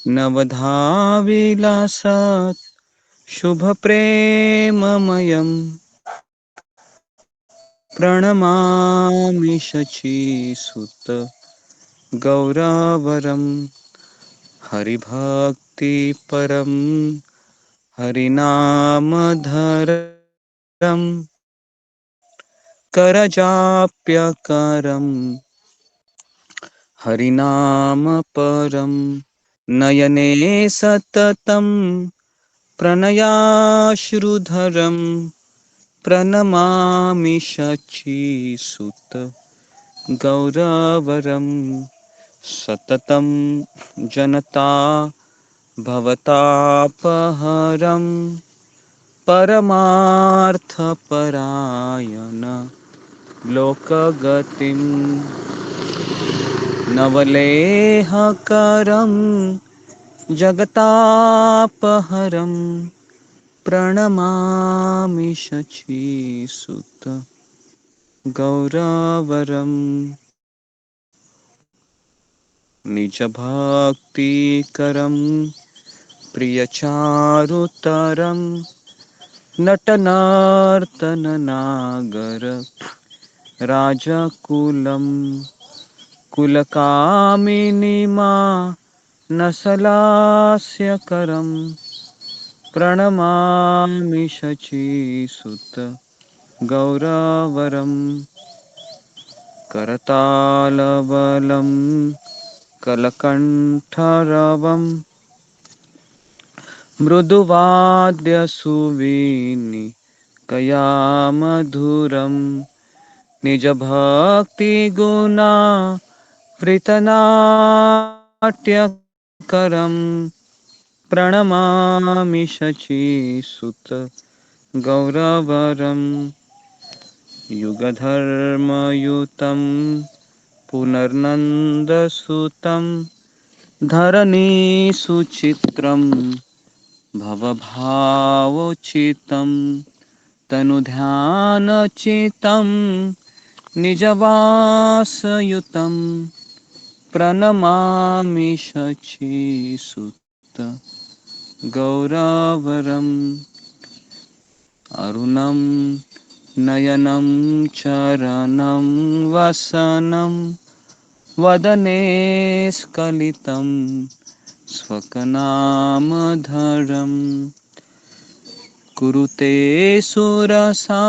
नवधा विलासात् शुभप्रेममयम् प्रणमामि शचीसुत गौरवरम् हरिभक्तिपरम् हरिनामधरम् करजाप्यकरम् हरिनामपरम् नयने सततं प्रणयाश्रुधरम् प्रणमामि शचीसुत गौरवरम् सततं जनता भवतापहरम् परमार्थपरायण लोकगतिम् नवलेहकरम् जगतापहरम् प्रणमामि शचीसुत गौरवरम् निजभक्तिकरम् प्रियचारुतरम् नटनार्तननागर राजकुलम् कुलकामिनीमा नसलास्यकरम् प्रणमामि शचीसुत गौरवरम् करतालवलम् कलकण्ठरवम् मृदुवाद्यसुवीनि कयामधुरम् निजभक्तिगुणा वृतनाट्यकरम् प्रणमामि शचीसुत गौरवरम् युगधर्मयुतम् पुनर्नन्दसुतं धरणीसुचित्रम् भवभावोचितं तनुध्यानचितं निजवासयुतं प्रणमामि शचीसुत गौरवरम् अरुणं नयनं चरणं वसनं वदने स्खलितं स्वकनामधरम् कुरुते सुरसा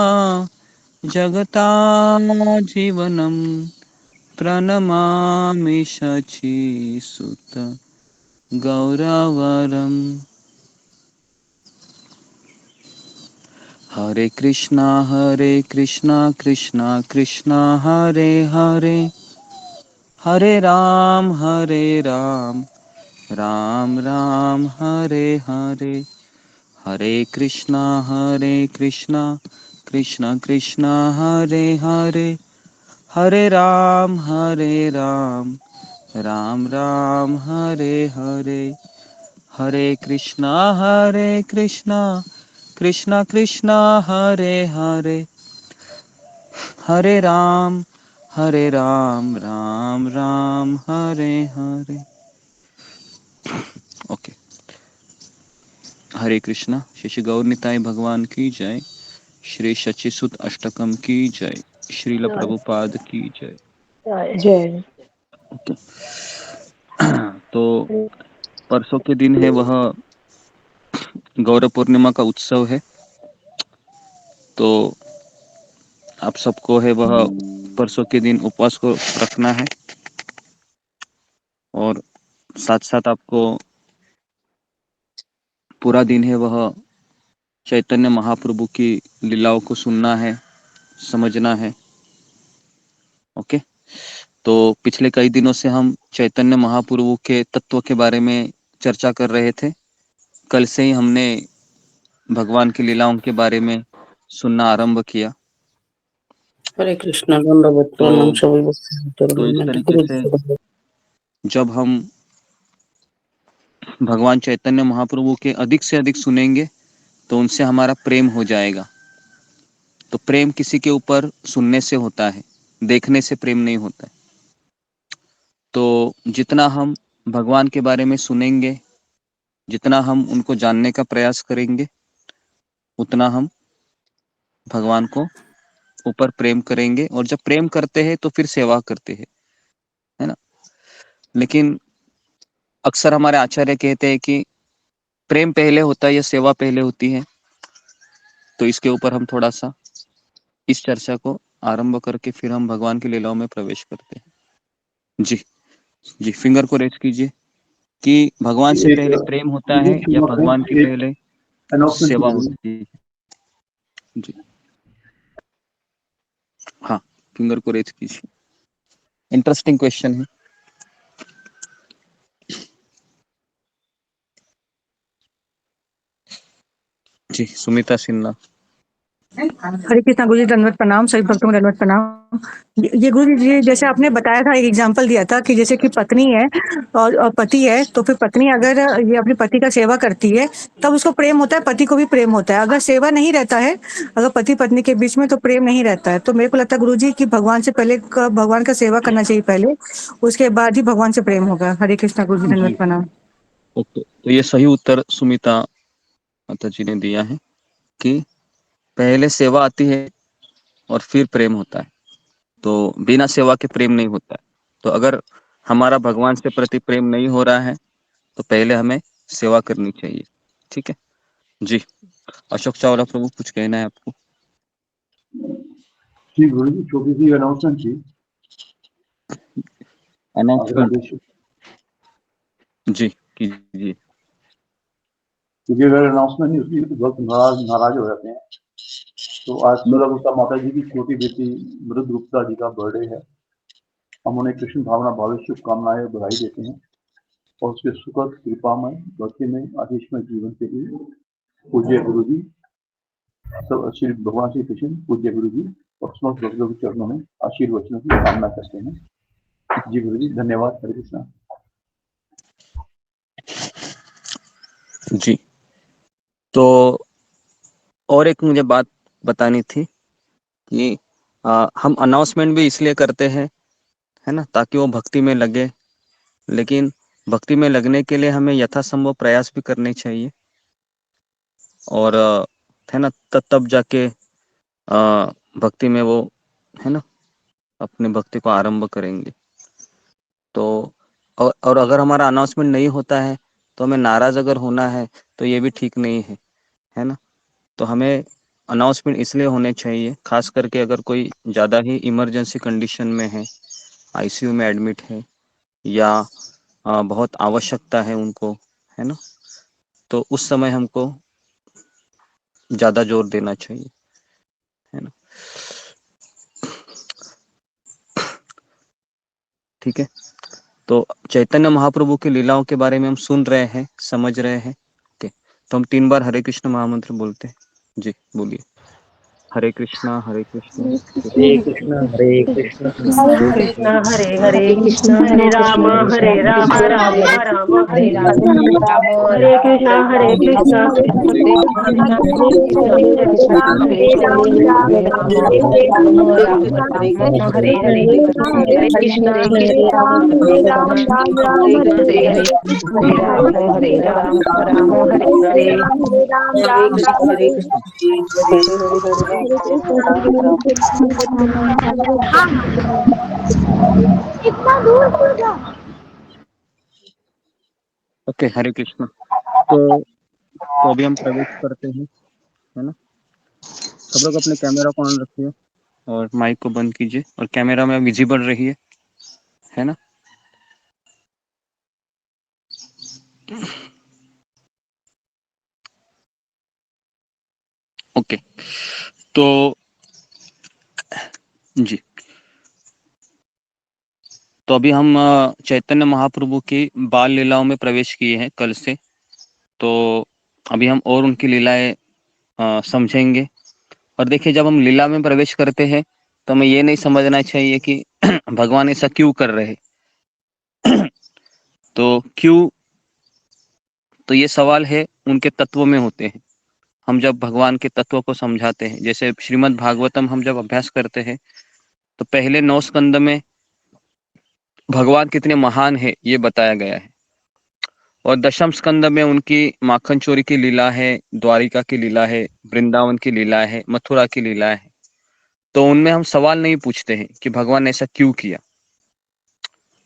जगताजीवनं प्रणमामि शचीसुत गौरवरम् हरे कृष्णा कृष्णा कृष्णा हरे हरे हरे राम राम राम हरे हरे हरे कृष्णा कृष्णा कृष्णा हरे हरे हरे राम राम राम हरे हरे हरे कृष्णा कृष्णा कृष्णा हरे हरे हरे राम राम राम हरे हरे। ओके। हरे कृष्णा। श्री गौर निताई भगवान की जय। श्री शचिसुत अष्टकम की जय। श्रील प्रभुपाद की जय। जय। तो परसों के दिन है वह गौर पूर्णिमा का उत्सव है। तो आप सबको है वह परसों के दिन उपवास को रखना है और साथ साथ आपको पूरा दिन है वह चैतन्य महाप्रभु की लीलाओं को सुनना है, समझना है। ओके। तो पिछले कई दिनों से हम चैतन्य महाप्रभु के तत्व के बारे में चर्चा कर रहे थे। कल से ही हमने भगवान की लीलाओं के बारे में सुनना आरंभ किया। हरे कृष्णा दंडवत तो प्रणाम सभी तो इस तरीके से जब हम भगवान चैतन्य महाप्रभु के अधिक से अधिक सुनेंगे तो उनसे हमारा प्रेम हो जाएगा। तो प्रेम किसी के ऊपर सुनने से होता है, देखने से प्रेम नहीं होता है। तो जितना हम भगवान के बारे में सुनेंगे, जितना हम उनको जानने का प्रयास करेंगे उतना हम भगवान को ऊपर प्रेम करेंगे, और जब प्रेम करते हैं तो फिर सेवा करते हैं, है ना। लेकिन अक्सर हमारे आचार्य कहते हैं कि प्रेम पहले होता है या सेवा पहले होती है। तो इसके ऊपर हम थोड़ा सा इस चर्चा को आरंभ करके फिर हम भगवान की लीलाओं में प्रवेश करते हैं। जी जी, फिंगर को रेज कीजिए कि भगवान से एक पहले प्रेम होता है विशेष या नोट है, भगवान की एक पहले अनाउंसमेंट सेवा की जरूरत होती है। जी हाँ, फिंगर को रेज कीजिए। इंटरेस्टिंग क्वेश्चन है। जी, सुमिता सिन्हा। हरे कृष्णा गुरु जी, दंडवत प्रणाम। सभी भक्तों को दंडवत प्रणाम। ये गुरु जी, जैसे आपने बताया था, एक एग्जांपल दिया था कि जैसे कि पत्नी है और पति है, तो फिर पत्नी अगर ये अपने पति का सेवा करती है तब उसको प्रेम होता है, पति को भी प्रेम होता है। अगर सेवा नहीं रहता है, अगर पति पत्नी के बीच में, तो प्रेम नहीं रहता है। तो मेरे को लगता है गुरु जी कि भगवान से पहले भगवान का सेवा करना चाहिए पहले, उसके बाद ही भगवान से प्रेम होगा। हरे कृष्णा गुरु जी, जी दंडवत प्रणाम। ओके, तो ये सही उत्तर सुमिता माता जी ने दिया है कि पहले सेवा आती है और फिर प्रेम होता है। तो बिना सेवा के प्रेम नहीं होता है। तो अगर हमारा भगवान से प्रति प्रेम नहीं हो रहा है तो पहले हमें सेवा करनी चाहिए। ठीक है जी। अशोक चावला प्रभु, कुछ कहना है आपको? जी गुरु जी, छोटी सी अनाउंसमेंट थी आगे अनाउंसमेंट? आदेश। जी कीजिए। क्योंकि अगर अनाउंसमेंट नहीं होती है तो बहुत नाराज हो जाते हैं। तो आज 16 गुप्ता माता जी की छोटी बेटी मृद गुप्ता जी का बर्थडे है। हम उन्हें कृष्ण भावना भावी शुभकामनाएं और बधाई देते हैं और उसके सुखद कृपामय भक्तिमय आशीषमय जीवन के लिए पूज्य गुरु जी, सब श्री भगवान श्री कृष्ण पूज्य गुरु जी और समस्त भक्तों के चरणों में आशीर्वचनों की कामना करते हैं। जी गुरु जी, धन्यवाद। हरे कृष्णा। जी, तो और एक मुझे बात बतानी थी कि हम अनाउंसमेंट भी इसलिए करते हैं, है ना, ताकि वो भक्ति में लगे। लेकिन भक्ति में लगने के लिए हमें यथासंभव प्रयास भी करने चाहिए, और है ना, तब जाके भक्ति में वो, है ना, अपने भक्ति को आरंभ करेंगे। तो और अगर हमारा अनाउंसमेंट नहीं होता है तो हमें नाराज अगर होना है तो ये भी ठीक नहीं है, है ना। तो हमें अनाउंसमेंट इसलिए होने चाहिए, खास करके अगर कोई ज़्यादा ही इमरजेंसी कंडीशन में है, आईसीयू में एडमिट है, या बहुत आवश्यकता है उनको, है ना, तो उस समय हमको ज़्यादा जोर देना चाहिए, है ना। ठीक है, तो चैतन्य महाप्रभु की लीलाओं के बारे में हम सुन रहे हैं, समझ रहे हैं। ओके, तो हम 3 बार हरे कृष्ण महामंत्र बोलते हैं। जी बोलिए। हरे कृष्णा हरे कृष्णा हरे कृष्ण कृष्णा हरे कृष्णा हरे कृष्ण कृष्णा हरे हरे कृष्ण हरे कृष्ण राम कृष्ण राम हरे राम हरे हरे हरे राम हरे कृष्णा कृष्ण हरे कृष्ण हरे कृष्ण हरे राम राम हरे हरे हरे कृष्णा हरे राम हरे हरे हरे कृष्ण हरे ओके, हरे कृष्णा। तो अभी हम प्रवेश करते हैं, है ना। सब लोग अपने कैमरा को ऑन रखिए और माइक को बंद कीजिए और कैमरा में विजिबल रहिए, है ना। ओके, तो जी, तो अभी हम चैतन्य महाप्रभु की बाल लीलाओं में प्रवेश किए हैं कल से। तो अभी हम और उनकी लीलाएं समझेंगे। और देखिए, जब हम लीला में प्रवेश करते हैं तो हमें ये नहीं समझना चाहिए कि भगवान ऐसा क्यों कर रहे हैं। तो क्यों, तो ये सवाल है उनके तत्व में होते हैं। हम जब भगवान के तत्व को समझाते हैं, जैसे श्रीमद् भागवतम हम जब अभ्यास करते हैं तो पहले 9 स्कंद में भगवान कितने महान है ये बताया गया है। और दशम स्कंद में उनकी माखन चोरी की लीला है, द्वारिका की लीला है, वृंदावन की लीला है, मथुरा की लीला है। तो उनमें हम सवाल नहीं पूछते हैं कि भगवान ने ऐसा क्यों किया,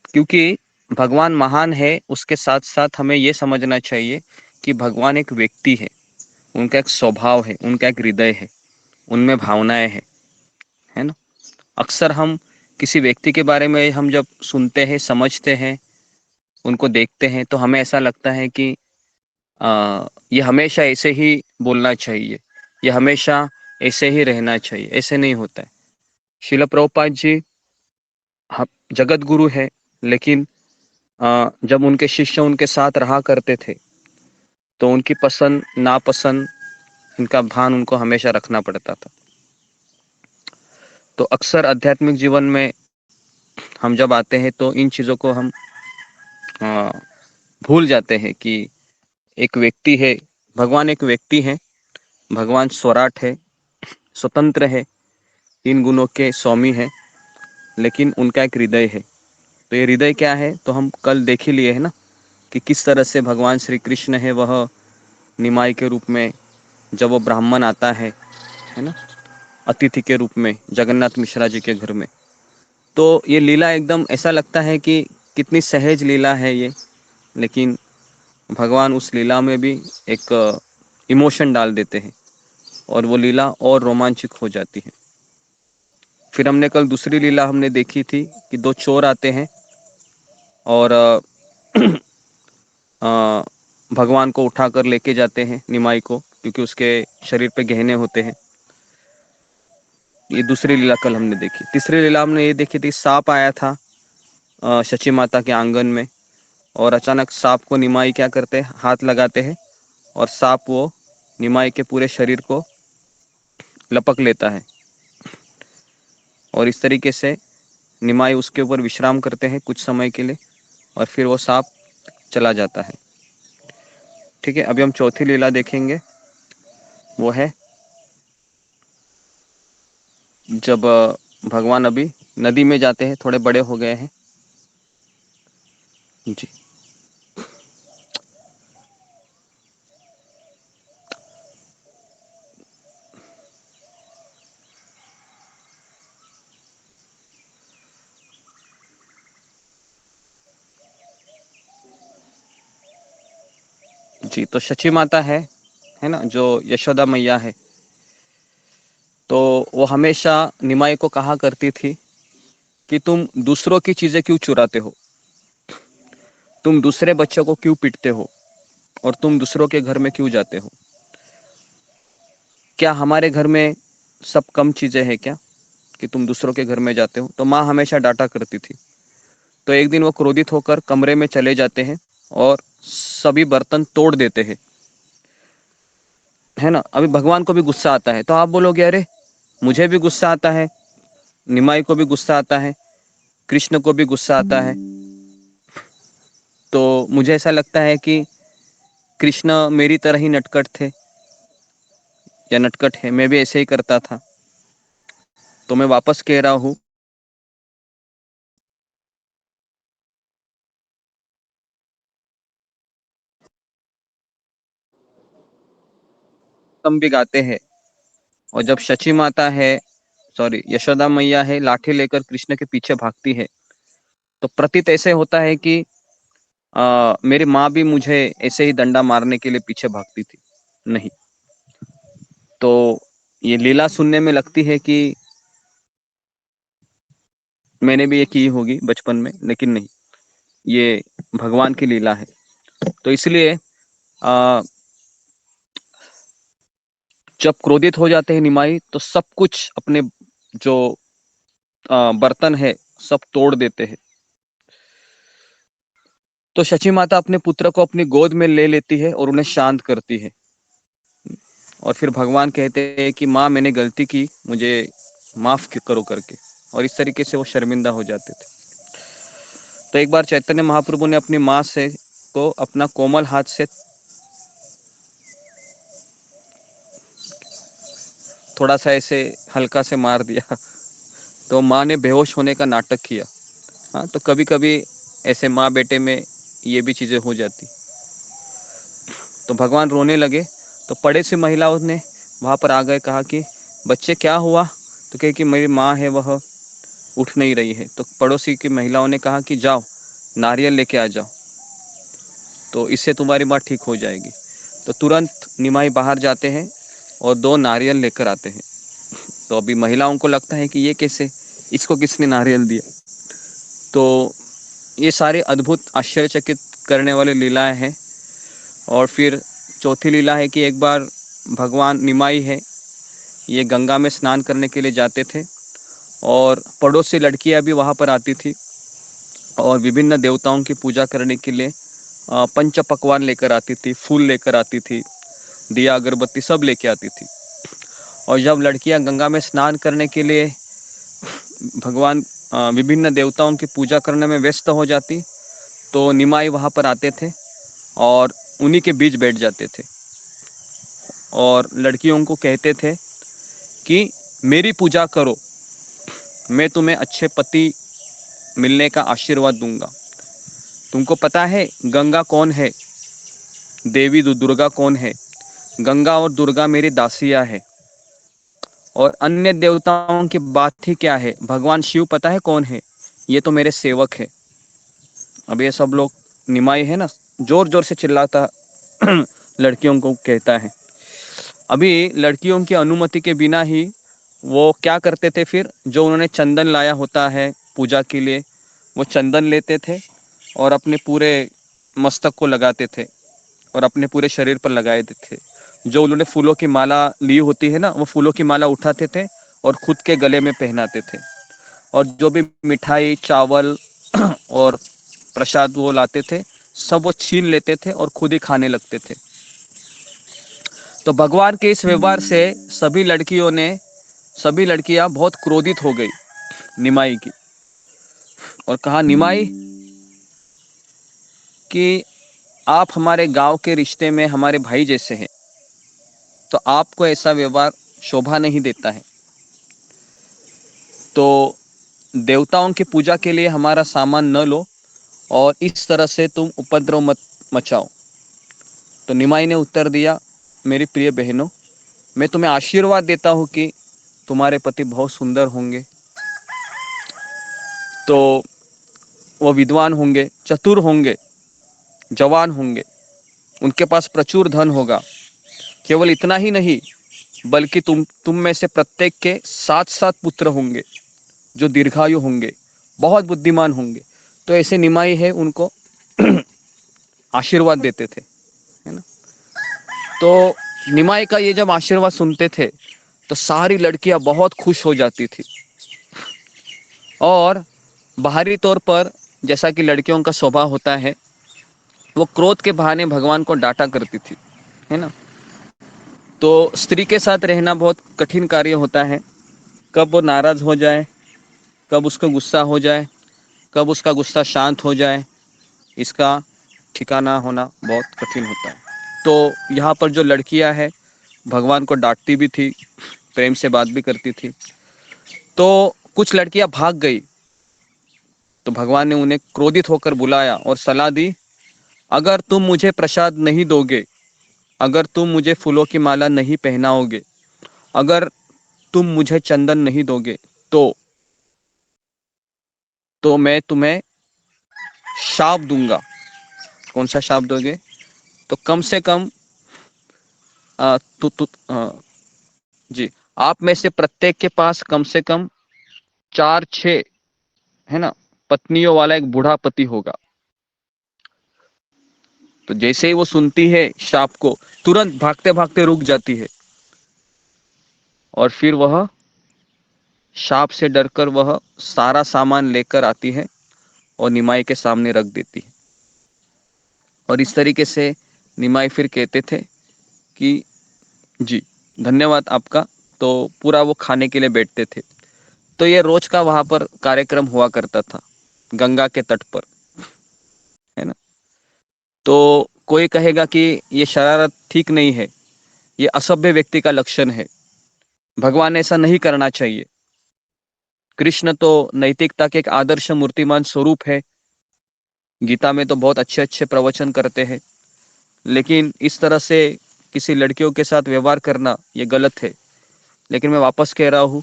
क्योंकि भगवान महान है। उसके साथ साथ हमें यह समझना चाहिए कि भगवान एक व्यक्ति है, उनका एक स्वभाव है, उनका एक हृदय है, उनमें भावनाएं हैं, है ना। अक्सर हम किसी व्यक्ति के बारे में हम जब सुनते हैं, समझते हैं, उनको देखते हैं, तो हमें ऐसा लगता है कि ये हमेशा ऐसे ही बोलना चाहिए, ये हमेशा ऐसे ही रहना चाहिए। ऐसे नहीं होता है। शिला प्रभुपाद जी जगत गुरु है, लेकिन जब उनके शिष्य उनके साथ रहा करते थे तो उनकी पसंद नापसंद, इनका भान उनको हमेशा रखना पड़ता था। तो अक्सर आध्यात्मिक जीवन में हम जब आते हैं तो इन चीज़ों को हम भूल जाते हैं कि एक व्यक्ति है, भगवान एक व्यक्ति है, भगवान स्वराट है, स्वतंत्र है, इन गुणों के स्वामी है, लेकिन उनका एक हृदय है। तो ये हृदय क्या है, तो हम कल देख ही लिए है ना कि किस तरह से भगवान श्री कृष्ण है वह निमाई के रूप में, जब वो ब्राह्मण आता है ना, अतिथि के रूप में जगन्नाथ मिश्रा जी के घर में, तो ये लीला एकदम ऐसा लगता है कि कितनी सहज लीला है ये, लेकिन भगवान उस लीला में भी एक इमोशन डाल देते हैं और वो लीला और रोमांचक हो जाती है। फिर हमने कल दूसरी लीला हमने देखी थी कि दो चोर आते हैं और भगवान को उठाकर लेके जाते हैं निमाई को, क्योंकि उसके शरीर पे गहने होते हैं। ये दूसरी लीला कल हमने देखी। तीसरी लीला हमने ये देखी थी, सांप आया था शची माता के आंगन में, और अचानक सांप को निमाई क्या करते हैं, हाथ लगाते हैं और सांप वो निमाई के पूरे शरीर को लपक लेता है, और इस तरीके से निमाई उसके ऊपर विश्राम करते हैं कुछ समय के लिए, और फिर वो सांप चला जाता है। ठीक है, अभी हम चौथी लीला देखेंगे। वो है जब भगवान अभी नदी में जाते हैं, थोड़े बड़े हो गए हैं जी। जी, तो शची माता है ना, जो यशोदा मैया है, तो वो हमेशा निमाई को कहा करती थी कि तुम दूसरों की चीजें क्यों चुराते हो, तुम दूसरे बच्चों को क्यों पीटते हो, और तुम दूसरों के घर में क्यों जाते हो। क्या हमारे घर में सब कम चीजें हैं क्या कि तुम दूसरों के घर में जाते हो। तो माँ हमेशा डांटा करती थी। तो एक दिन वो क्रोधित होकर कमरे में चले जाते हैं और सभी बर्तन तोड़ देते हैं, है ना। अभी भगवान को भी गुस्सा आता है, तो आप बोलोगे अरे मुझे भी गुस्सा आता है, निमाई को भी गुस्सा आता है, कृष्ण को भी गुस्सा आता है। तो मुझे ऐसा लगता है कि कृष्ण मेरी तरह ही नटखट थे या नटखट है, मैं भी ऐसे ही करता था। तो मैं वापस कह रहा हूँ, हम भी गाते हैं। और जब शची माता है, सॉरी यशोदा मैया है, लाठी लेकर कृष्ण के पीछे भागती है, तो प्रतीत ऐसे होता है कि मेरी माँ भी मुझे ऐसे ही डंडा मारने के लिए पीछे भागती थी। नहीं, तो ये लीला सुनने में लगती है कि मैंने भी ये की होगी बचपन में, लेकिन नहीं, ये भगवान की लीला है। तो इसलिए जब क्रोधित हो जाते हैं निमाई, तो सब कुछ अपने जो बर्तन है सब तोड़ देते हैं। तो शची माता अपने पुत्र को अपनी गोद में ले लेती है और उन्हें शांत करती है, और फिर भगवान कहते हैं कि माँ मैंने गलती की, मुझे माफ करो करके, और इस तरीके से वो शर्मिंदा हो जाते थे। तो एक बार चैतन्य महाप्रभु ने अपनी माँ से को अपना कोमल हाथ से थोड़ा सा ऐसे हल्का से मार दिया, तो माँ ने बेहोश होने का नाटक किया। हाँ, तो कभी कभी ऐसे माँ बेटे में ये भी चीजें हो जाती। तो भगवान रोने लगे। तो पड़े से महिलाओं ने वहाँ पर आ गए, कहा कि बच्चे क्या हुआ? तो कहे कि मेरी माँ है वह उठ नहीं रही है। तो पड़ोसी की महिलाओं ने कहा कि जाओ नारियल लेके आ जाओ, तो इससे तुम्हारी माँ ठीक हो जाएगी। तो तुरंत निमाई बाहर जाते हैं और 2 नारियल लेकर आते हैं। तो अभी महिलाओं को लगता है कि ये कैसे, इसको किसने नारियल दिया? तो ये सारे अद्भुत आश्चर्यचकित करने वाली लीलाएं हैं। और फिर चौथी लीला है कि एक बार भगवान निमाई है, ये गंगा में स्नान करने के लिए जाते थे और पड़ोसी लड़कियां भी वहाँ पर आती थी और विभिन्न देवताओं की पूजा करने के लिए पंच पकवान लेकर आती थी, फूल लेकर आती थी, दिया अगरबत्ती सब लेके आती थी। और जब लड़कियां गंगा में स्नान करने के लिए भगवान विभिन्न देवताओं की पूजा करने में व्यस्त हो जाती, तो निमाई वहाँ पर आते थे और उन्हीं के बीच बैठ जाते थे और लड़कियों को कहते थे कि मेरी पूजा करो, मैं तुम्हें अच्छे पति मिलने का आशीर्वाद दूंगा। तुमको पता है गंगा कौन है, देवी दुर्गा कौन है? गंगा और दुर्गा मेरी दासियां है और अन्य देवताओं की बात ही क्या है, भगवान शिव पता है कौन है? ये तो मेरे सेवक है। अब ये सब लोग, निमाई है ना, जोर जोर से चिल्लाता लड़कियों को कहता है। अभी लड़कियों की अनुमति के बिना ही वो क्या करते थे, फिर जो उन्होंने चंदन लाया होता है पूजा के लिए, वो चंदन लेते थे और अपने पूरे मस्तक को लगाते थे और अपने पूरे शरीर पर लगाए थे। जो उन्होंने फूलों की माला ली होती है ना, वो फूलों की माला उठाते थे और खुद के गले में पहनाते थे। और जो भी मिठाई, चावल और प्रसाद वो लाते थे, सब वो छीन लेते थे और खुद ही खाने लगते थे। तो भगवान के इस व्यवहार से सभी लड़कियां बहुत क्रोधित हो गई निमाई की और कहा, निमाई कि आप हमारे गांव के रिश्ते में हमारे भाई जैसे हैं, तो आपको ऐसा व्यवहार शोभा नहीं देता है। तो देवताओं की पूजा के लिए हमारा सामान न लो और इस तरह से तुम उपद्रव मत मचाओ। तो निमाई ने उत्तर दिया, मेरी प्रिय बहनों, मैं तुम्हें आशीर्वाद देता हूँ कि तुम्हारे पति बहुत सुंदर होंगे, तो वो विद्वान होंगे, चतुर होंगे, जवान होंगे, उनके पास प्रचुर धन होगा। केवल इतना ही नहीं, बल्कि तुम में से प्रत्येक के 7-7 पुत्र होंगे जो दीर्घायु होंगे, बहुत बुद्धिमान होंगे। तो ऐसे निमाई है उनको आशीर्वाद देते थे, है ना। तो निमाई का ये जब आशीर्वाद सुनते थे तो सारी लड़कियां बहुत खुश हो जाती थी और बाहरी तौर पर जैसा कि लड़कियों का स्वभाव होता है, वो क्रोध के बहाने भगवान को डांटा करती थी, है ना। तो स्त्री के साथ रहना बहुत कठिन कार्य होता है। कब वो नाराज हो जाए, कब उसको गुस्सा हो जाए, कब उसका गुस्सा शांत हो जाए, इसका ठिकाना होना बहुत कठिन होता है। तो यहाँ पर जो लड़कियां हैं, भगवान को डांटती भी थी, प्रेम से बात भी करती थी। तो कुछ लड़कियां भाग गई, तो भगवान ने उन्हें क्रोधित होकर बुलाया और सलाह दी, अगर तुम मुझे प्रसाद नहीं दोगे, अगर तुम मुझे फूलों की माला नहीं पहनाओगे, अगर तुम मुझे चंदन नहीं दोगे, तो मैं तुम्हें शाप दूंगा। कौन सा शाप दोगे? तो कम से कम आ, तु, तु, आ, जी, आप में से प्रत्येक के पास कम से कम 4-6, है ना, पत्नियों वाला एक बूढ़ा पति होगा। तो जैसे ही वो सुनती है शाप को, तुरंत भागते भागते रुक जाती है और फिर वह शाप से डरकर वह सारा सामान लेकर आती है और निमाई के सामने रख देती है। और इस तरीके से निमाई फिर कहते थे कि जी धन्यवाद आपका, तो पूरा वो खाने के लिए बैठते थे। तो ये रोज का वहां पर कार्यक्रम हुआ करता था गंगा के तट पर, है ना। तो कोई कहेगा कि ये शरारत ठीक नहीं है, ये असभ्य व्यक्ति का लक्षण है, भगवान ऐसा नहीं करना चाहिए। कृष्ण तो नैतिकता के एक आदर्श मूर्तिमान स्वरूप है, गीता में तो बहुत अच्छे अच्छे प्रवचन करते हैं, लेकिन इस तरह से किसी लड़कियों के साथ व्यवहार करना ये गलत है। लेकिन मैं वापस कह रहा हूँ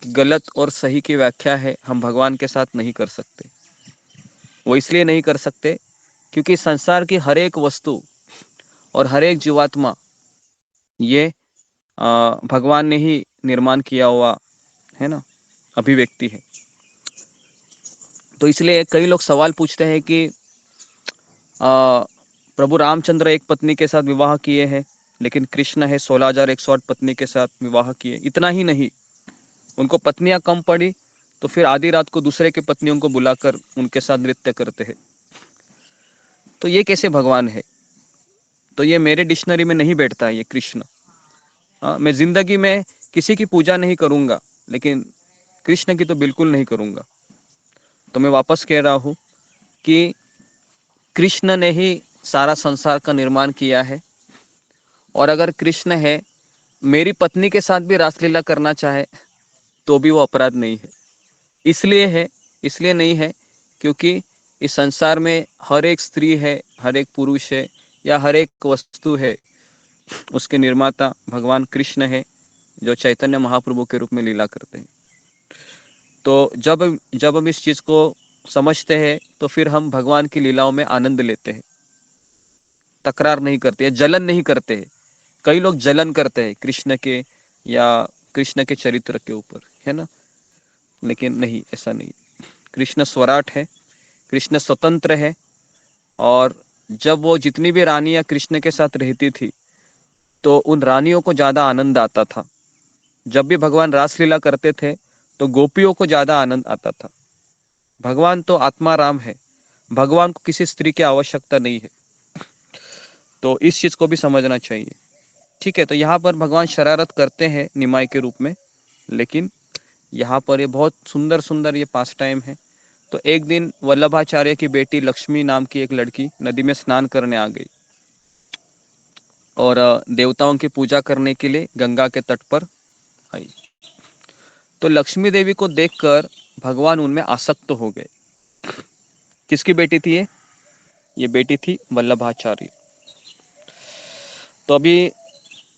कि गलत और सही की व्याख्या है हम भगवान के साथ नहीं कर सकते। वो इसलिए नहीं कर सकते क्योंकि संसार की हर एक वस्तु और हर एक जीवात्मा ये भगवान ने ही निर्माण किया हुआ है ना, अभिव्यक्ति है। तो इसलिए कई लोग सवाल पूछते हैं कि प्रभु रामचंद्र एक पत्नी के साथ विवाह किए हैं, लेकिन कृष्ण है 16,108 पत्नी के साथ विवाह किए। इतना ही नहीं, उनको पत्नियां कम पड़ी तो फिर आधी रात को दूसरे के पत्नियों को बुलाकर उनके साथ नृत्य करते हैं। तो ये कैसे भगवान है? तो ये मेरे डिक्शनरी में नहीं बैठता है ये कृष्ण। मैं जिंदगी में किसी की पूजा नहीं करूंगा, लेकिन कृष्ण की तो बिल्कुल नहीं करूंगा। तो मैं वापस कह रहा हूं कि कृष्ण ने ही सारा संसार का निर्माण किया है, और अगर कृष्ण है मेरी पत्नी के साथ भी रासलीला करना चाहे तो भी वो अपराध नहीं है। इसलिए है, इसलिए नहीं है क्योंकि इस संसार में हर एक स्त्री है, हर एक पुरुष है, या हर एक वस्तु है, उसके निर्माता भगवान कृष्ण है, जो चैतन्य महाप्रभु के रूप में लीला करते हैं। तो जब जब हम इस चीज को समझते हैं तो फिर हम भगवान की लीलाओं में आनंद लेते हैं, तकरार नहीं करते, जलन नहीं करते हैं। कई लोग जलन करते हैं कृष्ण के या कृष्ण के चरित्र के ऊपर, है ना, लेकिन नहीं, ऐसा नहीं। कृष्ण स्वराट है, कृष्ण स्वतंत्र है, और जब वो जितनी भी रानियां कृष्ण के साथ रहती थी तो उन रानियों को ज्यादा आनंद आता था। जब भी भगवान रासलीला करते थे तो गोपियों को ज्यादा आनंद आता था। भगवान तो आत्मा राम है, भगवान को किसी स्त्री की आवश्यकता नहीं है। तो इस चीज को भी समझना चाहिए। ठीक है, तो यहाँ पर भगवान शरारत करते हैं निमाय के रूप में, लेकिन यहाँ पर ये बहुत सुंदर सुंदर ये पास टाइम है। तो एक दिन वल्लभाचार्य की बेटी लक्ष्मी नाम की एक लड़की नदी में स्नान करने आ गई और देवताओं की पूजा करने के लिए गंगा के तट पर आई। तो लक्ष्मी देवी को देखकर भगवान उनमें आसक्त हो गए। किसकी बेटी थी ये बेटी थी वल्लभाचार्य। तो अभी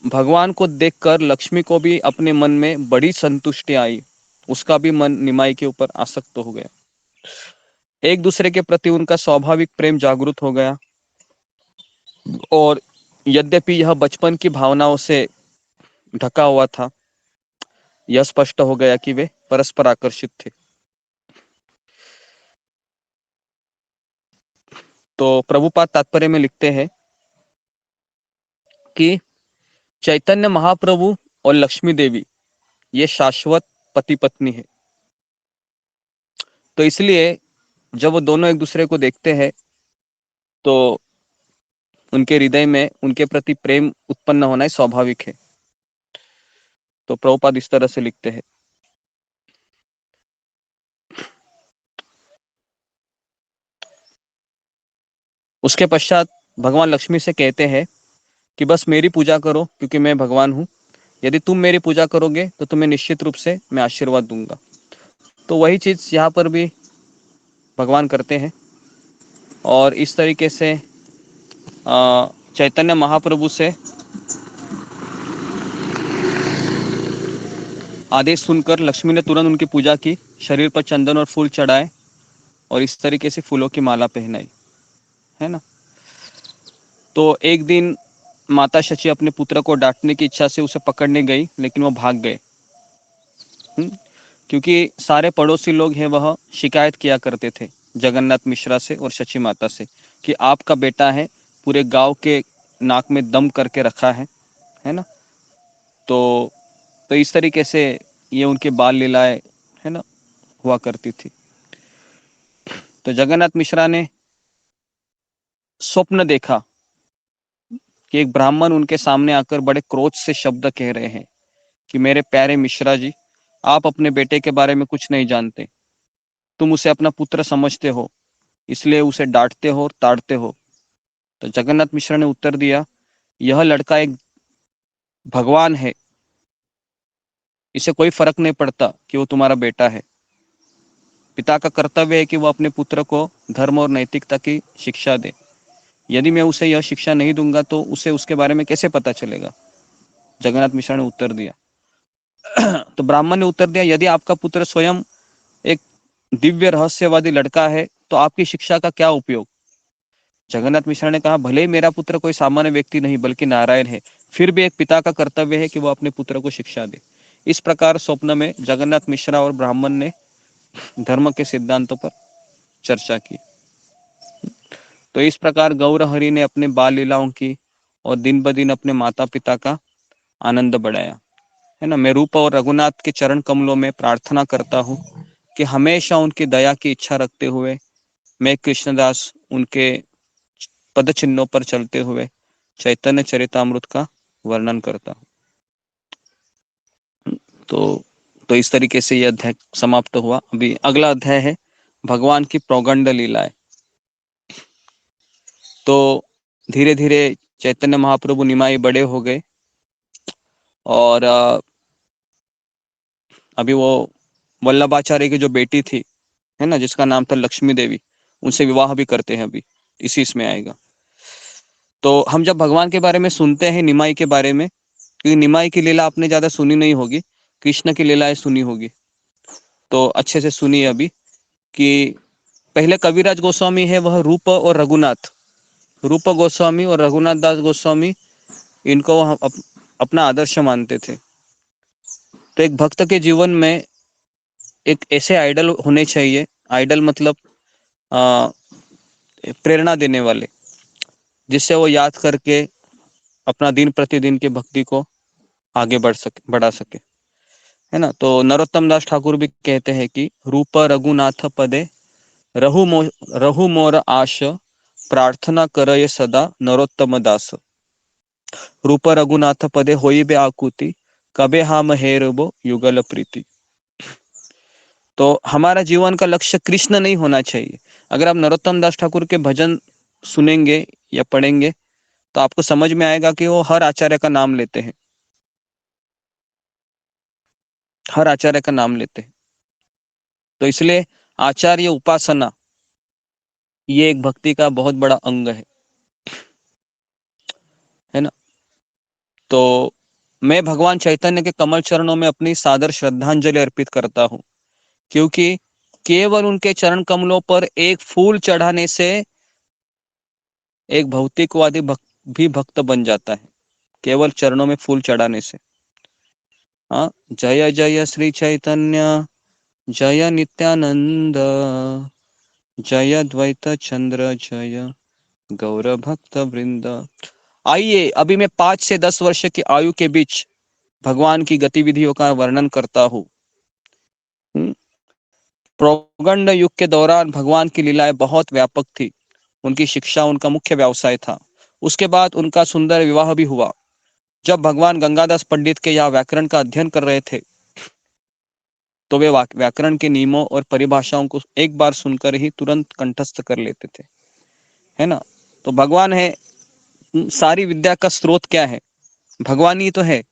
भगवान को देखकर लक्ष्मी को भी अपने मन में बड़ी संतुष्टि आई, उसका भी मन निमाई के ऊपर आसक्त हो गया। एक दूसरे के प्रति उनका स्वाभाविक प्रेम जागृत हो गया, और यद्यपि यह बचपन की भावनाओं से ढका हुआ था, यह स्पष्ट हो गया कि वे परस्पर आकर्षित थे। तो प्रभुपाद तात्पर्य में लिखते हैं कि चैतन्य महाप्रभु और लक्ष्मी देवी ये शाश्वत पति पत्नी है। तो इसलिए जब वो दोनों एक दूसरे को देखते हैं तो उनके हृदय में उनके प्रति प्रेम उत्पन्न होना स्वाभाविक है। तो प्रभुपाद इस तरह से लिखते हैं। उसके पश्चात भगवान लक्ष्मी से कहते हैं कि बस मेरी पूजा करो क्योंकि मैं भगवान हूं। यदि तुम मेरी पूजा करोगे तो तुम्हें निश्चित रूप से मैं आशीर्वाद दूंगा। तो वही चीज यहाँ पर भी भगवान करते हैं, और इस तरीके से चैतन्य महाप्रभु से आदेश सुनकर लक्ष्मी ने तुरंत उनकी पूजा की, शरीर पर चंदन और फूल चढ़ाए और इस तरीके से फूलों की माला पहनाई, है ना। तो एक दिन माता शची अपने पुत्र को डांटने की इच्छा से उसे पकड़ने गई, लेकिन वो भाग गए। क्योंकि सारे पड़ोसी लोग हैं वह शिकायत किया करते थे जगन्नाथ मिश्रा से और शची माता से कि आपका बेटा है, पूरे गांव के नाक में दम करके रखा है ना। तो इस तरीके से ये उनके बाल लीलाएं, है ना, हुआ करती थी। तो जगन्नाथ मिश्रा ने स्वप्न देखा कि एक ब्राह्मण उनके सामने आकर बड़े क्रोध से शब्द कह रहे हैं कि मेरे प्यारे मिश्रा जी, आप अपने बेटे के बारे में कुछ नहीं जानते। तुम उसे अपना पुत्र समझते हो, इसलिए उसे डांटते हो और ताड़ते हो। तो जगन्नाथ मिश्रा ने उत्तर दिया, यह लड़का एक भगवान है, इसे कोई फर्क नहीं पड़ता कि वो तुम्हारा बेटा है। पिता का कर्तव्य है कि वो अपने पुत्र को धर्म और नैतिकता की शिक्षा दे। यदि मैं उसे यह शिक्षा नहीं दूंगा तो उसे उसके बारे में कैसे पता चलेगा? जगन्नाथ मिश्रा ने उत्तर दिया। तो ब्राह्मण ने उत्तर दिया, यदि आपका पुत्र स्वयं एक दिव्य रहस्यवादी लड़का है तो आपकी शिक्षा का क्या उपयोग? जगन्नाथ मिश्रा ने कहा, भले ही मेरा पुत्र कोई सामान्य व्यक्ति नहीं बल्कि नारायण है, फिर भी एक पिता का कर्तव्य है कि वो अपने पुत्र को शिक्षा दे। इस प्रकार स्वप्न में जगन्नाथ मिश्रा और ब्राह्मण ने धर्म के सिद्धांतों पर चर्चा की। तो इस प्रकार गौरहरि ने अपने बाल लीलाओं की और दिन ब दिन अपने माता पिता का आनंद बढ़ाया, है ना। मैं रूप और रघुनाथ के चरण कमलों में प्रार्थना करता हूँ कि हमेशा उनकी दया की इच्छा रखते हुए मैं कृष्णदास उनके पद चिन्हों पर चलते हुए चैतन्य चरितामृत का वर्णन करता हूँ। तो इस तरीके से यह अध्याय समाप्त हुआ। अभी अगला अध्याय है भगवान की प्रौगंड लीलाएं। तो धीरे धीरे चैतन्य महाप्रभु निमाई बड़े हो गए और अभी वो वल्लभाचार्य की जो बेटी थी, है ना, जिसका नाम था लक्ष्मी देवी, उनसे विवाह भी करते हैं। अभी इसी इसमें आएगा। तो हम जब भगवान के बारे में सुनते हैं, निमाई के बारे में, क्योंकि निमाई की लीला आपने ज्यादा सुनी नहीं होगी, कृष्ण की लीलाएं सुनी होगी, तो अच्छे से सुनिए अभी। कि पहले कविराज गोस्वामी है वह रूप और रघुनाथ, रूप गोस्वामी और रघुनाथ दास गोस्वामी, इनको हम अपना आदर्श मानते थे। तो एक भक्त के जीवन में एक ऐसे आइडल होने चाहिए, आइडल मतलब प्रेरणा देने वाले, जिससे वो याद करके अपना दिन प्रतिदिन की भक्ति को आगे बढ़ा सके, है ना। तो नरोत्तम दास ठाकुर भी कहते हैं कि रूप रघुनाथ पदे रहु मोर आश, प्रार्थना करय सदा नरोत्तम दास। रूप रघुनाथ पदे होई बे आकुति, कबे हम हेरबो युगल प्रीति। तो हमारा जीवन का लक्ष्य कृष्ण नहीं होना चाहिए। अगर आप नरोत्तम दास ठाकुर के भजन सुनेंगे या पढ़ेंगे तो आपको समझ में आएगा कि वो हर आचार्य का नाम लेते हैं, हर आचार्य का नाम लेते हैं। तो इसलिए आचार्य उपासना ये एक भक्ति का बहुत बड़ा अंग है ना। तो मैं भगवान चैतन्य के कमल चरणों में अपनी सादर श्रद्धांजलि अर्पित करता हूँ, क्योंकि केवल उनके चरण कमलों पर एक फूल चढ़ाने से एक भौतिकवादी भी भक्त बन जाता है, केवल चरणों में फूल चढ़ाने से। हाँ, जय जय श्री चैतन्य जय नित्यानंद, जय द्वैत चंद्र जय गौर भक्त वृंद। आइए अभी मैं 5 से 10 वर्ष की आयु के बीच भगवान की गतिविधियों का वर्णन करता हूँ। प्रौगंड युग के दौरान भगवान की लीलाएं बहुत व्यापक थी। उनकी शिक्षा उनका मुख्य व्यवसाय था। उसके बाद उनका सुंदर विवाह भी हुआ। जब भगवान गंगादास पंडित के यहाँ व्याकरण का अध्ययन कर रहे थे तो वे व्याकरण के नियमों और परिभाषाओं को एक बार सुनकर ही तुरंत कंठस्थ कर लेते थे, है ना। तो भगवान है, सारी विद्या का स्रोत क्या है? भगवान ही तो है।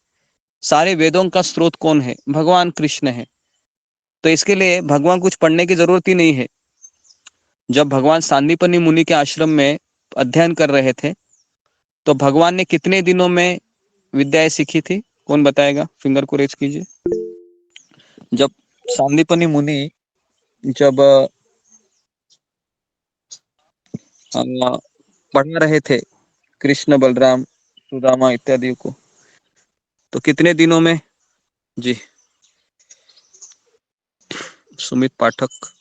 सारे वेदों का स्रोत कौन है? भगवान कृष्ण है। तो इसके लिए भगवान कुछ पढ़ने की जरूरत ही नहीं है। जब भगवान सांदीपनि मुनि के आश्रम में अध्ययन कर रहे थे तो भगवान ने कितने दिनों में विद्याएं सीखी थी? कौन बताएगा? फिंगर को रेज कीजिए। जब सांदीपनि मुनि जब पढ़ा रहे थे कृष्ण बलराम सुदामा इत्यादि को, तो कितने दिनों में? जी सुमित पाठक।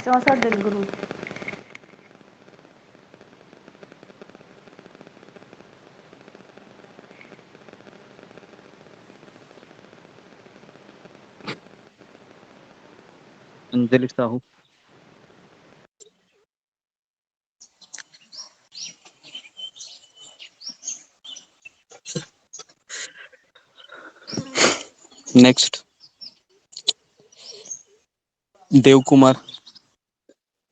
64 दिन गुरु। अंजलि साहू। नेक्स्ट देव कुमार।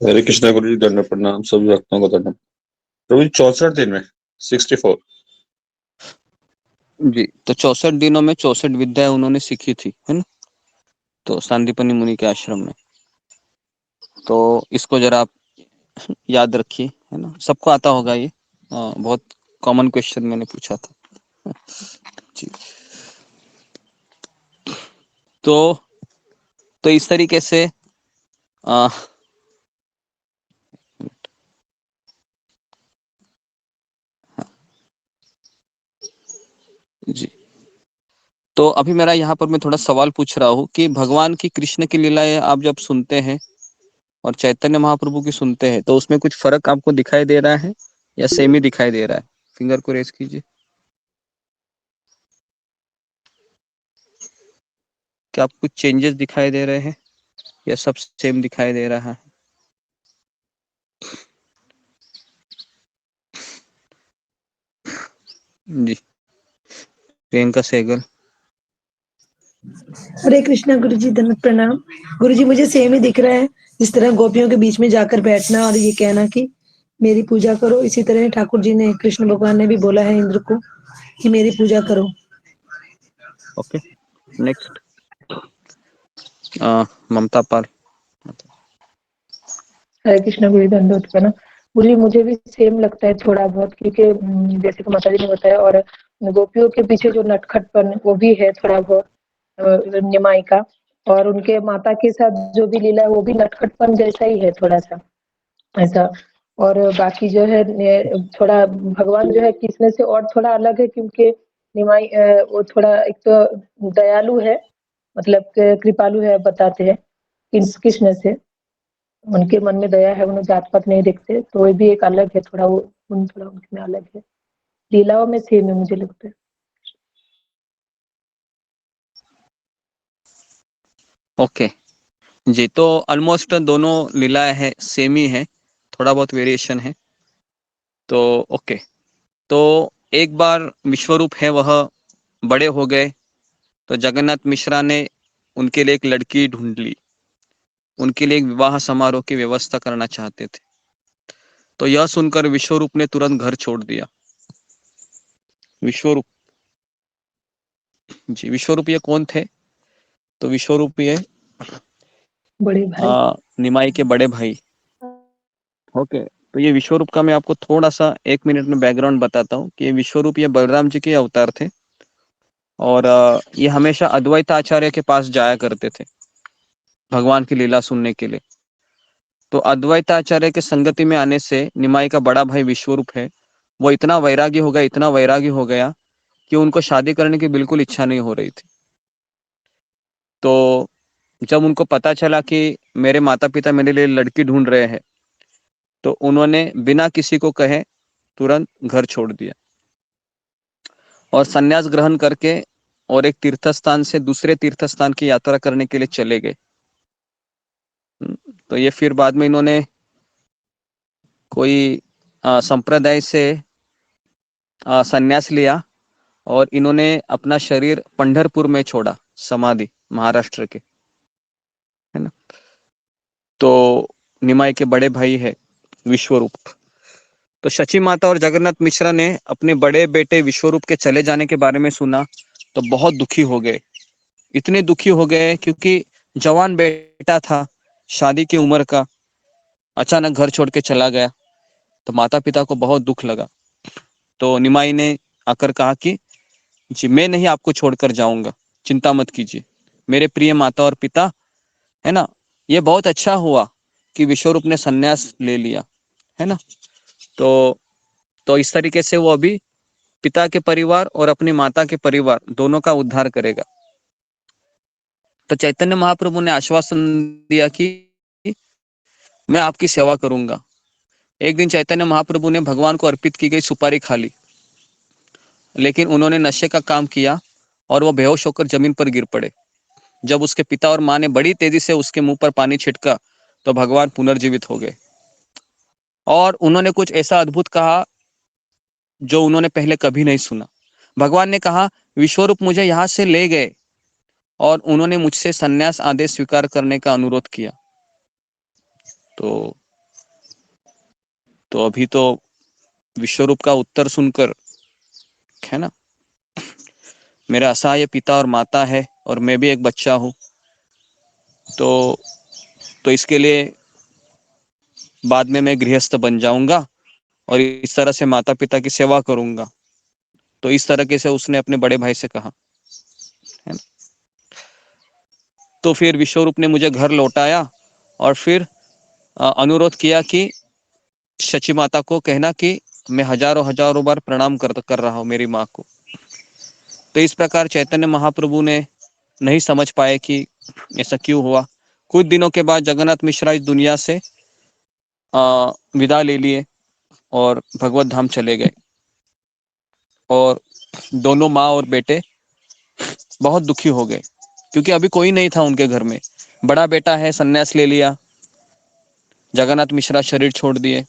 हरे कृष्णा गुरु जी, दंड प्रणाम सभी भक्तों को दंड प्रभु जी। 64 दिन में 64। जी, तो 64 दिनों में 64 विद्याएं उन्होंने सीखी थी, है ना। तो सांदीपनि मुनि के आश्रम में। तो इसको जरा आप याद रखिए। है ना, सबको आता होगा ये, बहुत कॉमन क्वेश्चन मैंने पूछा था जी। तो इस तरीके से आ, जी, तो अभी मेरा यहाँ पर मैं थोड़ा सवाल पूछ रहा हूँ कि भगवान की, कृष्ण की लीलाएं आप जब सुनते हैं और चैतन्य महाप्रभु की सुनते हैं, तो उसमें कुछ फर्क आपको दिखाई दे रहा है या सेम ही दिखाई दे रहा है? फिंगर को रेस कीजिए। क्या आपको कुछ चेंजेस दिखाई दे रहे हैं या सब सेम दिखाई दे रहा है? जी, प्रियंका सहगल। हरे कृष्णा गुरु जी, धन्यवाद प्रणाम। गुरु जी, मुझे सेम ही दिख रहा है, जिस तरह गोपियों के बीच में जाकर बैठना और ये कहना कि मेरी पूजा करो, इसी तरह ठाकुर जी ने, कृष्ण भगवान ने भी बोला है इंद्र को कि मेरी पूजा करो। ओके, नेक्स्ट ममता पाल। हरे कृष्णा गुरु जी, धन्यवाद प्रणाम। गुरु जी, मुझे भी सेम लगता है थोड़ा बहुत, क्योंकि जैसे कि माता जी ने बताया, और गोपियों के पीछे जो नटखटपन वो भी है थोड़ा बहुत निमाई का, और उनके माता के साथ जो भी लीला है वो भी नटखटपन जैसा ही है थोड़ा सा ऐसा। और बाकी जो है थोड़ा भगवान जो है कृष्ण से और थोड़ा अलग है, क्योंकि निमाई वो थोड़ा एक तो दयालु है, मतलब कृपालु है बताते हैं कृष्ण से, उनके मन में दया है, उन्हें जात पात नहीं देखते, तो ये भी एक अलग है थोड़ा, वो थोड़ा उनमें अलग है, लीलाओं में सेम है मुझे लगता है। ओके जी, तो ऑलमोस्ट दोनों लीलाएं है सेम ही है, थोड़ा बहुत वेरिएशन है। तो ओके, तो एक बार विश्वरूप है वह बड़े हो गए, तो जगन्नाथ मिश्रा ने उनके लिए एक लड़की ढूंढ ली, उनके लिए एक विवाह समारोह की व्यवस्था करना चाहते थे। तो यह सुनकर विश्वरूप ने तुरंत घर छोड़ दिया। विश्वरूप जी, विश्वरूप ये कौन थे? तो विश्वरूप ये बड़े भाई। निमाई के बड़े भाई। ओके, तो ये विश्वरूप का मैं आपको थोड़ा सा 1 मिनट में बैकग्राउंड बताता हूँ कि ये विश्वरूप ये बलराम जी के अवतार थे, और ये हमेशा अद्वैत आचार्य के पास जाया करते थे भगवान की लीला सुनने के लिए। तो अद्वैत आचार्य के संगति में आने से निमाई का बड़ा भाई विश्वरूप है, वो इतना वैरागी हो गया, इतना वैरागी हो गया कि उनको शादी करने की बिल्कुल इच्छा नहीं हो रही थी। तो जब उनको पता चला कि मेरे माता पिता मेरे लिए लड़की ढूंढ रहे हैं, तो उन्होंने बिना किसी को कहे तुरंत घर छोड़ दिया और संन्यास ग्रहण करके और एक तीर्थ स्थान से दूसरे तीर्थ स्थान की यात्रा करने के लिए चले गए। तो ये फिर बाद में इन्होंने कोई संप्रदाय से संन्यास लिया और इन्होंने अपना शरीर पंढरपुर में छोड़ा, समाधि, महाराष्ट्र के, है ना। तो निमाई के बड़े भाई है विश्वरूप। तो शची माता और जगन्नाथ मिश्रा ने अपने बड़े बेटे विश्वरूप के चले जाने के बारे में सुना तो बहुत दुखी हो गए, इतने दुखी हो गए क्योंकि जवान बेटा था, शादी की उम्र का, अचानक घर छोड़ के चला गया। तो माता पिता को बहुत दुख लगा। तो निमाई ने आकर कहा कि जी मैं नहीं आपको छोड़कर जाऊंगा, चिंता मत कीजिए मेरे प्रिय माता और पिता, है ना। ये बहुत अच्छा हुआ कि विश्वरूप ने संन्यास ले लिया, है ना। तो इस तरीके से वो अभी पिता के परिवार और अपनी माता के परिवार दोनों का उद्धार करेगा। तो चैतन्य महाप्रभु ने आश्वासन दिया कि मैं आपकी सेवा करूंगा। एक दिन चैतन्य महाप्रभु ने भगवान को अर्पित की गई सुपारी खा ली, लेकिन उन्होंने नशे का काम किया और वो बेहोश होकर जमीन पर गिर पड़े। जब उसके पिता और माँ ने बड़ी तेजी से उसके मुंह पर पानी छिड़का तो भगवान पुनर्जीवित हो गए और उन्होंने कुछ ऐसा अद्भुत कहा जो उन्होंने पहले कभी नहीं सुना। भगवान ने कहा, विश्वरूप मुझे यहाँ से ले गए और उन्होंने मुझसे संन्यास आदेश स्वीकार करने का अनुरोध किया। तो अभी तो विश्वरूप का उत्तर सुनकर, है ना, मेरा असहाय पिता और माता है और मैं भी एक बच्चा हूँ, तो इसके लिए बाद में मैं गृहस्थ बन जाऊंगा और इस तरह से माता पिता की सेवा करूंगा। तो इस तरीके से उसने अपने बड़े भाई से कहा, है ना। तो फिर विश्वरूप ने मुझे घर लौटाया और फिर अनुरोध किया कि शची माता को कहना कि मैं हजारों हजारों बार प्रणाम कर रहा हूं मेरी माँ को। तो इस प्रकार चैतन्य महाप्रभु ने नहीं समझ पाए कि ऐसा क्यों हुआ। कुछ दिनों के बाद जगन्नाथ मिश्रा इस दुनिया से विदा ले लिए और भगवत धाम चले गए। और दोनों माँ और बेटे बहुत दुखी हो गए, क्योंकि अभी कोई नहीं था उनके घर में। बड़ा बेटा है सन्यास ले लिया, जगन्नाथ मिश्रा शरीर छोड़ दिए,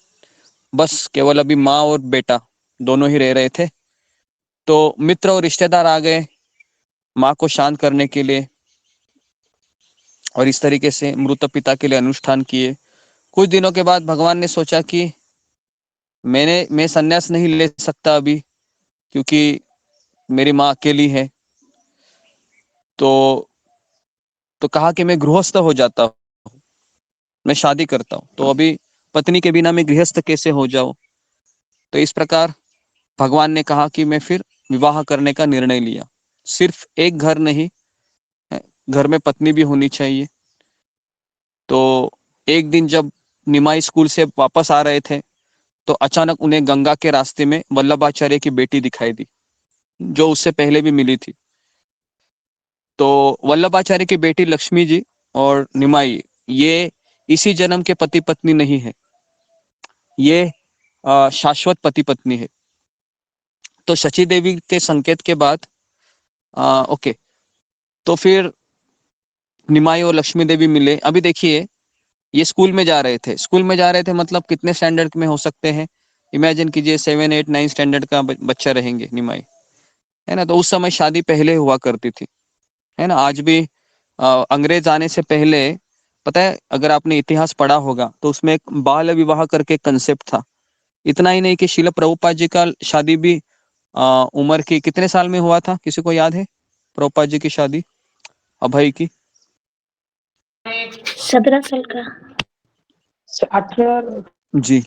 बस केवल अभी माँ और बेटा दोनों ही रह रहे थे। तो मित्र और रिश्तेदार आ गए माँ को शांत करने के लिए, और इस तरीके से मृत पिता के लिए अनुष्ठान किए। कुछ दिनों के बाद भगवान ने सोचा कि मैं सन्यास नहीं ले सकता अभी, क्योंकि मेरी माँ अकेली है। तो कहा कि मैं गृहस्थ हो जाता हूँ, मैं शादी करता हूँ। तो अभी पत्नी के बिना मैं गृहस्थ कैसे हो जाऊं। तो इस प्रकार भगवान ने कहा कि मैं फिर विवाह करने का निर्णय लिया। सिर्फ एक घर नहीं, घर में पत्नी भी होनी चाहिए। तो एक दिन जब निमाई स्कूल से वापस आ रहे थे, तो अचानक उन्हें गंगा के रास्ते में वल्लभाचार्य की बेटी दिखाई दी, जो उससे पहले भी मिली थी। तो वल्लभाचार्य की बेटी लक्ष्मी जी और निमाई, ये इसी जन्म के पति पत्नी नहीं है, ये शाश्वत पति पत्नी है। तो शची देवी के संकेत के बाद ओके, तो फिर निमाई और लक्ष्मी देवी मिले। अभी देखिए, ये स्कूल में जा रहे थे। स्कूल में जा रहे थे मतलब कितने स्टैंडर्ड में हो सकते हैं, इमेजिन कीजिए 7, 8, 9 स्टैंडर्ड का बच्चा रहेंगे निमाई, है ना। तो उस समय शादी पहले हुआ करती थी, है ना। आज भी अंग्रेज आने से पहले, पता है, अगर आपने इतिहास पढ़ा होगा तो उसमें एक बाल विवाह करके कंसेप्ट था। इतना ही नहीं कि शिल प्रभुपाद जी का शादी भी उम्र की कितने साल में हुआ था, किसी को याद है प्रभुपाद जी की शादी अभय की? 17 साल का। 18 जी।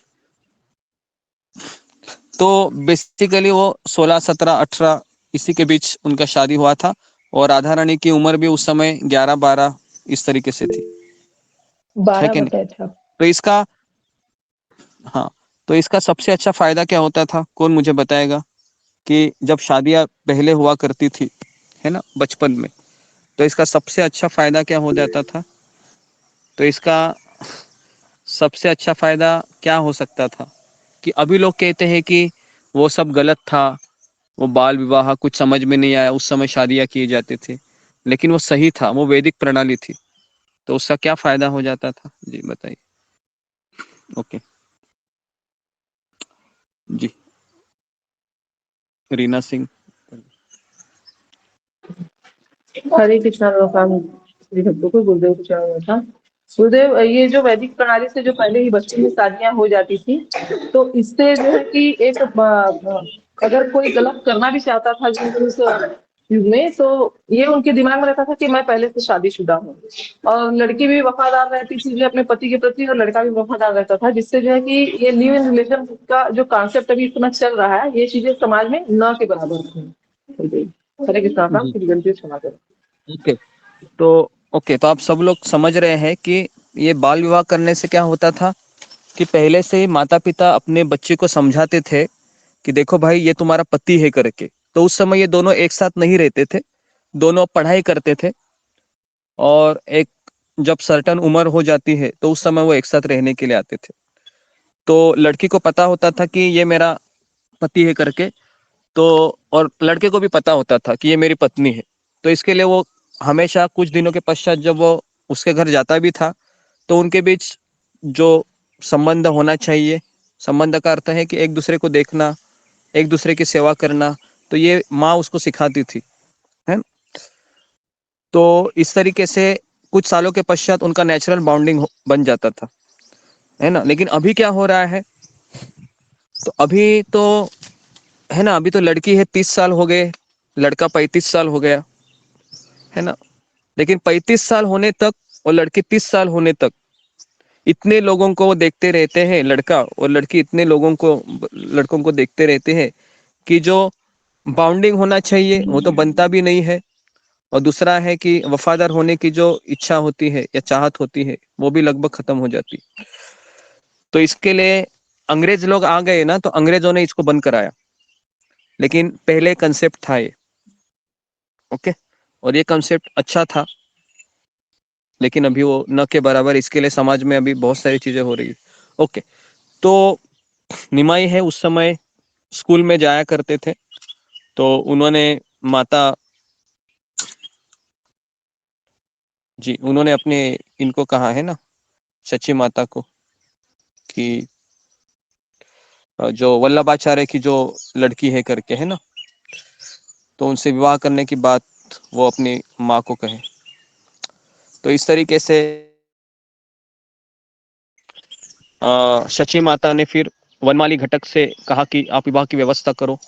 तो बेसिकली वो 16, 17, 18 इसी के बीच उनका शादी हुआ था। और राधा रानी की उम्र भी उस समय 11, 12 इस तरीके से थी, है 12 कि नहीं। बताया था। तो इसका, हाँ, तो इसका सबसे अच्छा फायदा क्या होता था, कौन मुझे बताएगा? कि जब शादियां पहले हुआ करती थी, है ना, बचपन में, तो इसका सबसे अच्छा फायदा क्या हो जाता था? तो इसका सबसे अच्छा फायदा क्या हो सकता था कि अभी लोग कहते हैं कि वो सब गलत था, वो बाल विवाह कुछ समझ में नहीं आया, उस समय शादियां किए जाते थे, लेकिन वो सही था, वो वैदिक प्रणाली थी। तो उसका क्या फायदा हो जाता था, जी बताइए। ओके जी, रीना सिंह। हरे कृष्णा लोकाम श्री भक्तों को गुरुदेव को चढ़ाया था। गुरुदेव, ये जो वैदिक प्रणाली से जो पहले ही बच्चों की शादियां हो जाती थी, तो इससे जो है कि एक अगर कोई गलत करना भी चाहता था उस युग में, तो ये उनके दिमाग में रहता था कि मैं पहले से शादीशुदा हूँ। और लड़की भी वफादार रहती थी जो अपने पति के प्रति, और लड़का भी वफादार रहता था, जिससे जो है कि ये लिव इन रिलेशन का जो कॉन्सेप्ट अभी इतना चल रहा है, ये चीजें समाज में न के बराबर थी। हरे कृष्णा का जी, गलती क्षमा करें। ओके। तो आप सब लोग समझ रहे हैं कि ये बाल विवाह करने से क्या होता था कि पहले से ही माता पिता अपने बच्चे को समझाते थे कि देखो भाई, ये तुम्हारा पति है करके। तो उस समय ये दोनों एक साथ नहीं रहते थे, दोनों पढ़ाई करते थे। और एक जब सर्टन उम्र हो जाती है तो उस समय वो एक साथ रहने के लिए आते थे। तो लड़की को पता होता था कि ये मेरा पति है करके, तो और लड़के को भी पता होता था कि ये मेरी पत्नी है। तो इसके लिए वो हमेशा कुछ दिनों के पश्चात जब वो उसके घर जाता भी था, तो उनके बीच जो संबंध होना चाहिए, संबंध का अर्थ है कि एक दूसरे को देखना, एक दूसरे की सेवा करना, तो ये माँ उसको सिखाती थी, है ना? तो इस तरीके से कुछ सालों के पश्चात उनका नेचुरल बॉन्डिंग बन जाता था, है ना। लेकिन अभी क्या हो रहा है, तो अभी तो, है ना, अभी तो लड़की है 30 साल हो गए, लड़का 35 साल हो गया, है ना। लेकिन 35 साल होने तक और लड़की 30 साल होने तक इतने लोगों को वो देखते रहते हैं, लड़का और लड़की इतने लड़कों को देखते रहते हैं कि जो बाउंडिंग होना चाहिए वो तो बनता भी नहीं है, और दूसरा है कि वफादार होने की जो इच्छा होती है या चाहत होती है वो भी लगभग खत्म हो जाती। तो इसके लिए अंग्रेज लोग आ गए ना, तो अंग्रेजों ने इसको बंद कराया, लेकिन पहले कंसेप्ट था ये। ओके, और ये कंसेप्ट अच्छा था, लेकिन अभी वो न के बराबर, इसके लिए समाज में अभी बहुत सारी चीजें हो रही है। ओके, तो निमाई है उस समय स्कूल में जाया करते थे, तो उन्होंने माता जी, उन्होंने अपने इनको कहा है ना, सची माता को, कि जो वल्लभाचार्य की जो लड़की है करके है ना, तो उनसे विवाह करने की बात वो अपनी माँ को कहे। तो इस तरीके से सची माता ने फिर वनमाली घटक से कहा कि आप विवाह की व्यवस्था करो,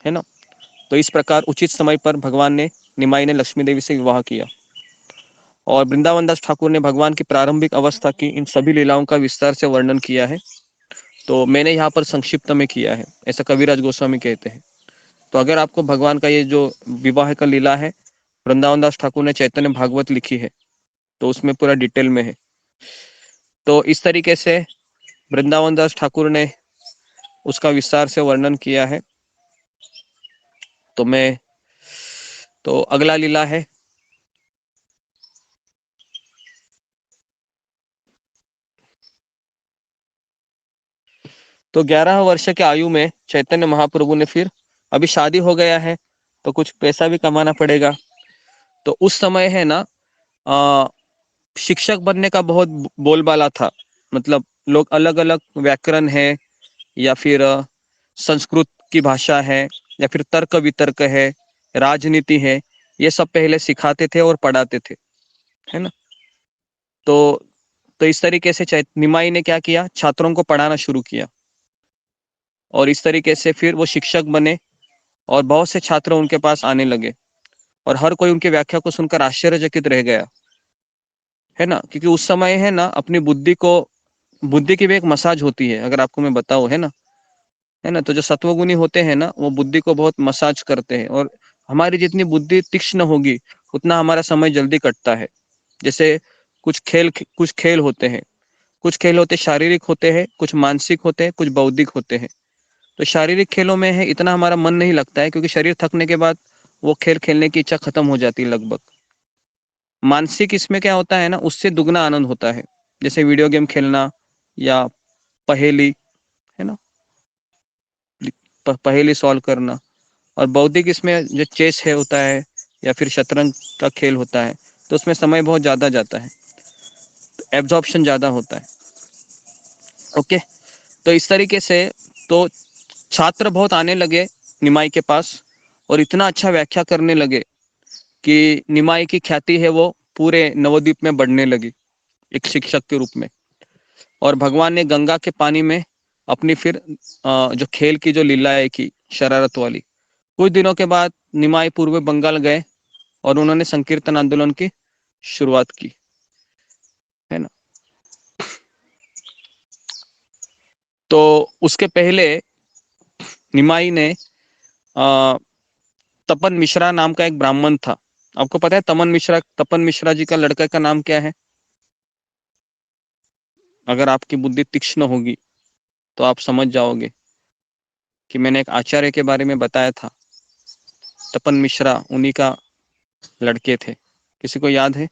है ना। तो इस प्रकार उचित समय पर भगवान ने, निमाई ने लक्ष्मी देवी से विवाह किया। और वृंदावन दास ठाकुर ने भगवान की प्रारंभिक अवस्था की इन सभी लीलाओं का विस्तार से वर्णन किया है, तो मैंने यहाँ पर संक्षिप्त में किया है, ऐसा कविराज गोस्वामी कहते हैं। तो अगर आपको भगवान का ये जो विवाह का लीला है, वृंदावन दास ठाकुर ने चैतन्य भागवत लिखी है, तो उसमें पूरा डिटेल में है। तो इस तरीके से वृंदावन दास ठाकुर ने उसका विस्तार से वर्णन किया है। तो अगला लीला है तो 11 वर्ष के आयु में चैतन्य महाप्रभु ने फिर, अभी शादी हो गया है तो कुछ पैसा भी कमाना पड़ेगा, तो उस समय है ना शिक्षक बनने का बहुत बोलबाला था। मतलब लोग अलग अलग व्याकरण है, या फिर संस्कृत की भाषा है, या फिर तर्क वितर्क है, राजनीति है, ये सब पहले सिखाते थे और पढ़ाते थे, है ना। तो इस तरीके से निमाई ने क्या किया, छात्रों को पढ़ाना शुरू किया, और इस तरीके से फिर वो शिक्षक बने, और बहुत से छात्र उनके पास आने लगे, और हर कोई उनकी व्याख्या को सुनकर आश्चर्यचकित रह गया, है ना। क्योंकि उस समय है ना, अपनी बुद्धि की भी एक मसाज होती है, अगर आपको मैं बताऊं, है ना। तो जो सत्वगुणी होते हैं ना, वो बुद्धि को बहुत मसाज करते हैं, और हमारी जितनी बुद्धि तीक्ष्ण होगी उतना हमारा समय जल्दी कटता है। जैसे कुछ खेल होते हैं, शारीरिक होते हैं, कुछ मानसिक होते हैं, कुछ बौद्धिक होते हैं। तो शारीरिक खेलों में है इतना हमारा मन नहीं लगता है, क्योंकि शरीर थकने के बाद वो खेल खेलने की इच्छा खत्म हो जाती है लगभग। मानसिक इसमें क्या होता है ना, उससे दुगना आनंद होता है, जैसे वीडियो गेम खेलना या पहेली, है ना, पहेली सॉल्व करना। और बौद्धिक इसमें जो चेस है होता है, या फिर शतरंज का खेल होता है, तो उसमें समय बहुत ज्यादा जाता है, एब्जॉर्प्शन ज्यादा होता है। ओके, तो इस तरीके से तो छात्र बहुत आने लगे निमाई के पास, और इतना अच्छा व्याख्या करने लगे कि निमाई की ख्याति है वो पूरे नवद्वीप में बढ़ने लगी एक शिक्षक के रूप में। और भगवान ने गंगा के पानी में अपनी फिर जो खेल की जो लीलाएं की, शरारत वाली। कुछ दिनों के बाद निमाई पूर्व बंगाल गए, और उन्होंने संकीर्तन आंदोलन की शुरुआत की, है ना। तो उसके पहले निमाई ने तपन मिश्रा नाम का एक ब्राह्मण था। आपको पता है तपन मिश्रा जी का लड़का का नाम क्या है? अगर आपकी बुद्धि तीक्ष्ण होगी तो आप समझ जाओगे कि मैंने एक आचार्य के बारे में बताया था, तपन मिश्रा उन्हीं का लड़के थे। किसी को याद है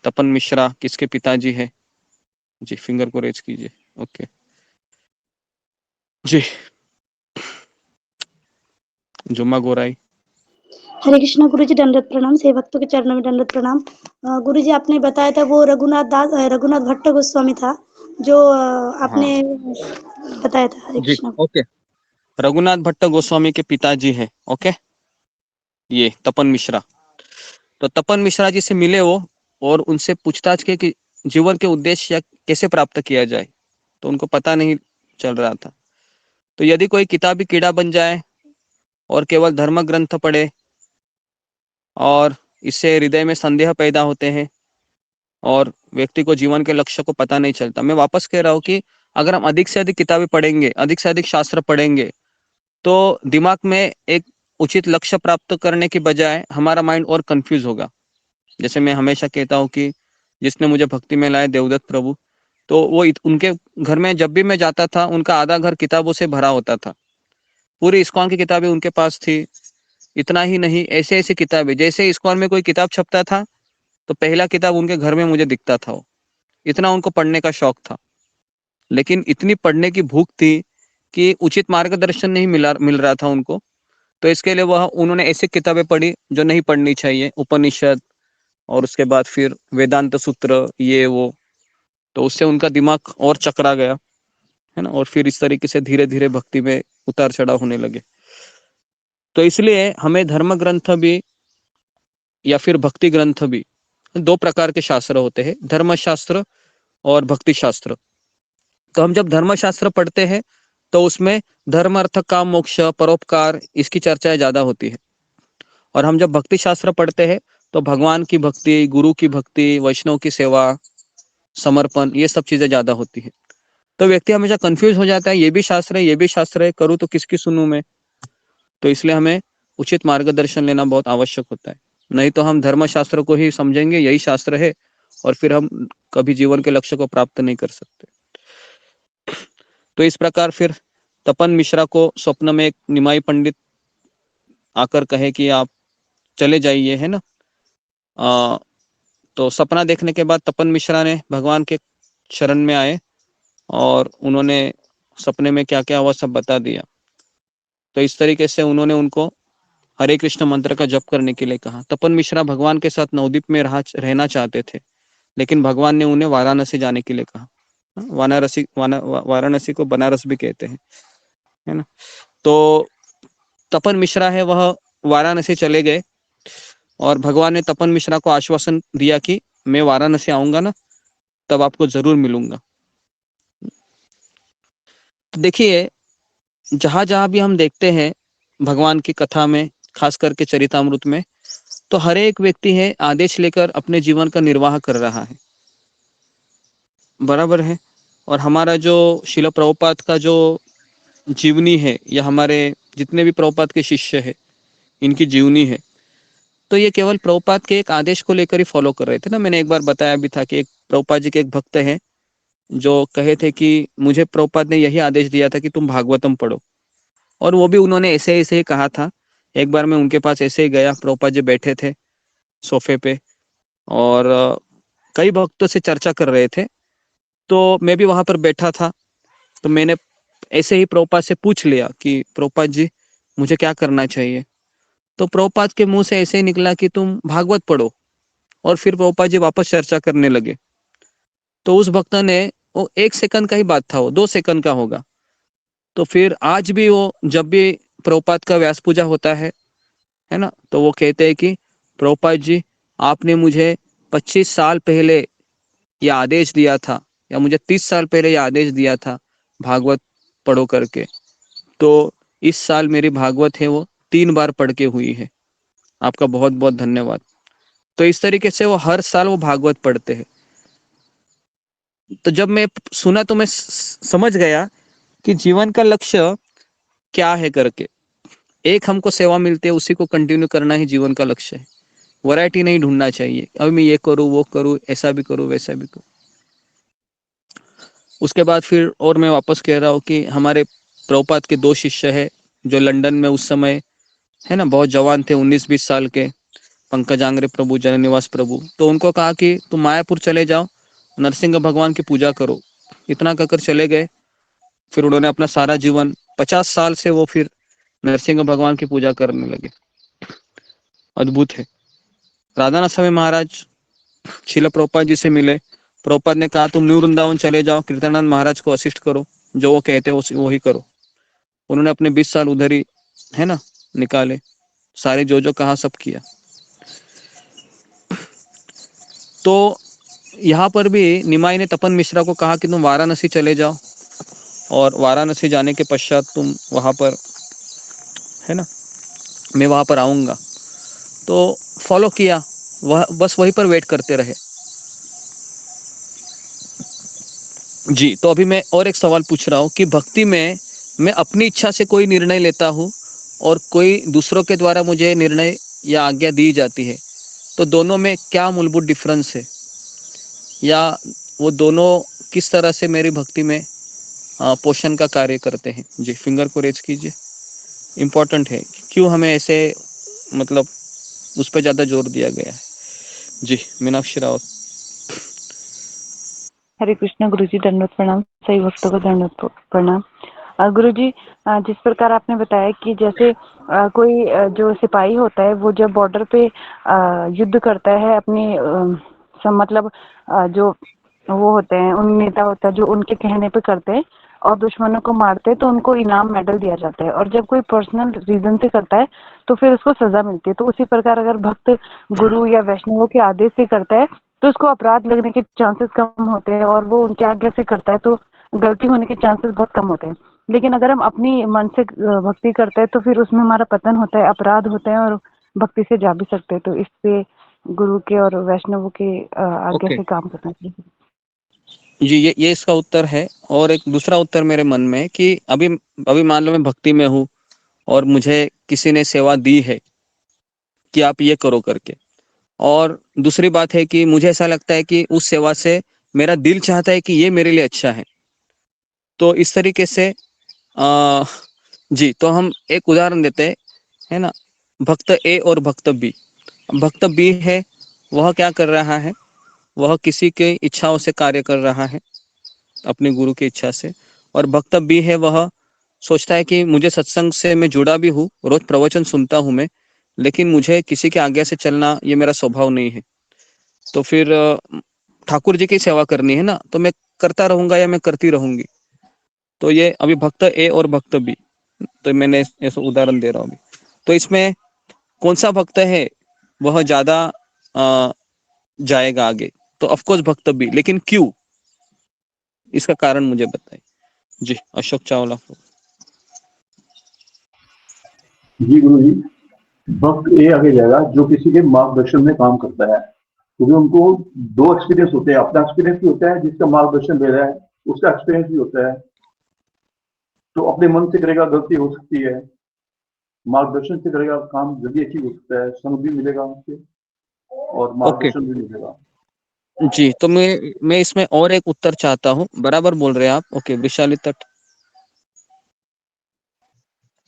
तपन मिश्रा किसके पिताजी है? जी, फिंगर को रेज कीजिए। ओके जी, जुम्मा गोराई। हरे कृष्णा गुरु जी, दंडवत प्रणाम। सेवक भक्तों के चरणों में दंडवत प्रणाम। गुरु जी, आपने बताया था वो रघुनाथ भट्ट गोस्वामी था जो आपने बताया था। हरे जी, कृष्णा। ओके, रघुनाथ भट्ट गोस्वामी के पिताजी है। ओके, ये तपन मिश्रा। तो तपन मिश्रा जी से मिले वो, और उनसे पूछताछ की कि जीवन के उद्देश्य या कैसे प्राप्त किया जाए, तो उनको पता नहीं चल रहा था। तो यदि कोई किताबी कीड़ा बन जाए और केवल धर्म ग्रंथ पढ़े, और इससे हृदय में संदेह पैदा होते हैं, और व्यक्ति को जीवन के लक्ष्य को पता नहीं चलता। मैं वापस कह रहा हूँ कि अगर हम अधिक से अधिक किताबें पढ़ेंगे, अधिक से अधिक शास्त्र पढ़ेंगे, तो दिमाग में एक उचित लक्ष्य प्राप्त करने की बजाय हमारा माइंड और कंफ्यूज होगा। जैसे मैं हमेशा कहता हूँ कि जिसने मुझे भक्ति में लाया देवदत्त प्रभु, तो वो उनके घर में जब भी मैं जाता था, उनका आधा घर किताबों से भरा होता था। पूरी इस्कॉन की किताबें उनके पास थी। इतना ही नहीं, ऐसे ऐसे किताबें, जैसे इस्कॉन में कोई किताब छपता था तो पहला किताब उनके घर में मुझे दिखता था। वो इतना उनको पढ़ने का शौक था। लेकिन इतनी पढ़ने की भूख थी कि उचित मार्गदर्शन नहीं मिल रहा था उनको। तो इसके लिए उन्होंने ऐसी किताबें पढ़ी जो नहीं पढ़नी चाहिए, उपनिषद, और उसके बाद फिर वेदांत सूत्र, ये वो। तो उससे उनका दिमाग और चकरा गया, है ना। और फिर इस तरीके से धीरे धीरे भक्ति में उतार चढ़ाव होने लगे। तो इसलिए हमें धर्म ग्रंथ भी या फिर भक्ति ग्रंथ भी, दो प्रकार के शास्त्र होते हैं, धर्मशास्त्र और भक्ति शास्त्र। तो हम जब धर्मशास्त्र पढ़ते हैं तो उसमें धर्म, अर्थ, काम, मोक्ष, परोपकार, इसकी चर्चाएं ज्यादा होती है। और हम जब भक्ति शास्त्र पढ़ते हैं तो भगवान की भक्ति, गुरु की भक्ति, वैष्णव की सेवा, समर्पण, ये सब चीजें ज्यादा होती है। तो व्यक्ति हमेशा कंफ्यूज हो जाता है, ये भी शास्त्र है, ये भी शास्त्र है, करूँ तो किसकी सुनूं मैं। तो इसलिए हमें उचित मार्गदर्शन लेना बहुत आवश्यक होता है। नहीं तो हम धर्मशास्त्र को ही समझेंगे यही शास्त्र है, और फिर हम कभी जीवन के लक्ष्य को प्राप्त नहीं कर सकते। तो इस प्रकार फिर तपन मिश्रा को स्वप्न में एक निमाई पंडित आकर कहे कि आप चले जाइए, है ना। तो सपना देखने के बाद तपन मिश्रा ने भगवान के शरण में आए और उन्होंने सपने में क्या क्या हुआ सब बता दिया। तो इस तरीके से उन्होंने उनको हरे कृष्ण मंत्र का जप करने के लिए कहा। तपन मिश्रा भगवान के साथ नवद्वीप में रहना चाहते थे, लेकिन भगवान ने उन्हें वाराणसी जाने के लिए कहा। वाराणसी को बनारस भी कहते हैं, है ना। तो तपन मिश्रा है वह वाराणसी चले गए और भगवान ने तपन मिश्रा को आश्वासन दिया कि मैं वाराणसी आऊंगा ना, तब आपको जरूर मिलूंगा। तो देखिए, जहां जहां भी हम देखते हैं भगवान की कथा में, खास करके चरितामृत में, तो हर एक व्यक्ति है आदेश लेकर अपने जीवन का निर्वाह कर रहा है, बराबर है। और हमारा जो शिला प्रभुपाद का जो जीवनी है, या हमारे जितने भी प्रभुपाद के शिष्य है, इनकी जीवनी है, तो ये केवल प्रभुपाद के एक आदेश को लेकर ही फॉलो कर रहे थे ना। मैंने एक बार बताया भी था कि एक प्रभुपाद जी के एक भक्त हैं जो कहे थे कि मुझे प्रभुपाद ने यही आदेश दिया था कि तुम भागवतम पढ़ो, और वो भी उन्होंने ऐसे ऐसे ही कहा था। एक बार मैं उनके पास ऐसे ही गया, प्रभुपाद जी बैठे थे सोफे पे और कई भक्तों से चर्चा कर रहे थे, तो मैं भी वहां पर बैठा था। तो मैंने ऐसे ही प्रभुपाद से पूछ लिया कि प्रभुपाद जी मुझे क्या करना चाहिए। तो प्रभुपाद के मुंह से ऐसे ही निकला कि तुम भागवत पढ़ो, और फिर प्रभुपाद जी वापस चर्चा करने लगे। तो उस भक्त ने, वो 1 सेकंड का ही बात था, वो 2 सेकंड का होगा। तो फिर आज भी वो जब भी प्रभुपाद का व्यास पूजा होता है ना, तो वो कहते हैं कि प्रभुपाद जी आपने मुझे 25 साल पहले यह आदेश दिया था, या मुझे 30 साल पहले यह आदेश दिया था भागवत पढ़ो करके, तो इस साल मेरी भागवत है वो 3 बार पढ़ के हुई है, आपका बहुत बहुत धन्यवाद। तो इस तरीके से वो हर साल वो भागवत पढ़ते हैं। तो जब मैं सुना तो मैं समझ गया कि जीवन का लक्ष्य क्या है करके। एक हमको सेवा मिलती है, उसी को कंटिन्यू करना ही जीवन का लक्ष्य है। वैरायटी नहीं ढूंढना चाहिए, अब मैं ये करूँ वो करूँ, ऐसा भी करूँ वैसा भी करूँ। उसके बाद फिर, और मैं वापस कह रहा हूँ कि हमारे प्रभुपाद के 2 शिष्य है जो लंदन में उस समय, है ना, बहुत जवान थे, 19-20 साल के, पंकजांग्रे प्रभु, जननिवास प्रभु। तो उनको कहा कि तुम मायापुर चले जाओ, नरसिंह भगवान की पूजा करो। इतना कहकर चले गए। फिर उन्होंने अपना सारा जीवन 50 साल से वो फिर नरसिंह भगवान की पूजा करने लगे। अद्भुत है। राधानाथ स्वामी महाराज शिला प्रभुपाद जी से मिले। प्रभुपाद ने कहा तुम न्यू वृंदावन चले जाओ, कीर्तनानंद महाराज को असिस्ट करो, जो वो कहते हैं वो ही करो। उन्होंने अपने 20 साल उधर ही, है ना, निकाले, सारे जो कहा सब किया। तो यहाँ पर भी निमाई ने तपन मिश्रा को कहा कि तुम वाराणसी चले जाओ, और वाराणसी जाने के पश्चात तुम वहां पर, है ना, मैं वहां पर आऊंगा। तो फॉलो किया, वह बस वहीं पर वेट करते रहे। जी, तो अभी मैं और एक सवाल पूछ रहा हूँ कि भक्ति में मैं अपनी इच्छा से कोई निर्णय लेता हूँ और कोई दूसरों के द्वारा मुझे निर्णय या आज्ञा दी जाती है, तो दोनों में क्या मूलभूत डिफरेंस है, या वो दोनों किस तरह से मेरी भक्ति में पोषण का कार्य करते हैं? जी, फिंगर को रेज कीजिए। इम्पोर्टेंट है, क्यों हमें ऐसे मतलब उस पर ज़्यादा जोर दिया गया है। जी, मीनाक्षी रावत। हरे कृष्णा गुरु जी, दंडवत प्रणाम। सही भक्तों को दंडवत प्रणाम। गुरु जी, जिस प्रकार आपने बताया कि जैसे कोई जो सिपाही होता है वो जब बॉर्डर पे युद्ध करता है अपने मतलब जो वो होते हैं, उन नेता होता है जो उनके कहने पे करते हैं और दुश्मनों को मारते हैं तो उनको इनाम मेडल दिया जाता है, और जब कोई पर्सनल रीजन से करता है तो फिर उसको सजा मिलती है। तो उसी प्रकार अगर भक्त गुरु या वैष्णवों के आदेश से करता है तो उसको अपराध लगने के चांसेस कम होते हैं, और वो उनके आज्ञा से करता है तो गलती होने के चांसेस बहुत कम होते हैं। लेकिन अगर हम अपनी मन से भक्ति करते हैं तो फिर उसमें हमारा पतन होता है, अपराध होते हैं और भक्ति से जा भी सकते हैं। तो इससे गुरु के और वैष्णवों के आज्ञा ओके से काम करना चाहिए। जी, ये इसका उत्तर है। और एक दूसरा उत्तर मेरे मन में है कि अभी अभी मान लो मैं भक्ति में हूँ और मुझे किसी ने सेवा दी है कि आप ये करो करके, और दूसरी बात है कि मुझे ऐसा लगता है कि उस सेवा से मेरा दिल चाहता है कि ये मेरे लिए अच्छा है। तो इस तरीके से आ, जी, तो हम एक उदाहरण देते हैं, है ना। भक्त ए और भक्त बी। भक्त बी है, वह क्या कर रहा है, वह किसी के इच्छाओं से कार्य कर रहा है, अपने गुरु की इच्छा से। और भक्त बी है, वह सोचता है कि मुझे सत्संग से मैं जुड़ा भी हूँ, रोज प्रवचन सुनता हूँ मैं, लेकिन मुझे किसी के आज्ञा से चलना ये मेरा स्वभाव नहीं है। तो फिर ठाकुर जी की सेवा करनी है ना, तो मैं करता रहूंगा या मैं करती रहूंगी। तो ये अभी भक्त ए और भक्त बी, तो मैंने ऐसा उदाहरण दे रहा हूँ अभी। तो इसमें कौन सा भक्त है वह ज्यादा जाएगा आगे? तो ऑफकोर्स भक्त बी, लेकिन क्यों, इसका कारण मुझे बताइए। जी, अशोक चावला। जी गुरु जी, भक्त ए आगे जाएगा जो किसी के मार्गदर्शन में काम करता है, क्योंकि उनको दो एक्सपीरियंस होते हैं। अपना एक्सपीरियंस भी होता है, जिसका मार्गदर्शन ले रहा है उसका एक्सपीरियंस भी होता है। तो अपने मन से करेगा गलती हो सकती है, मार्गदर्शन से करेगा काम जल्दी अचीव हो सकता है, संग भी मिलेगा उससे और ओके मार्गदर्शन भी मिलेगा। जी, तो मैं इसमें और एक उत्तर चाहता हूँ। बराबर बोल रहे हैं आप। ओके, विशाली तट।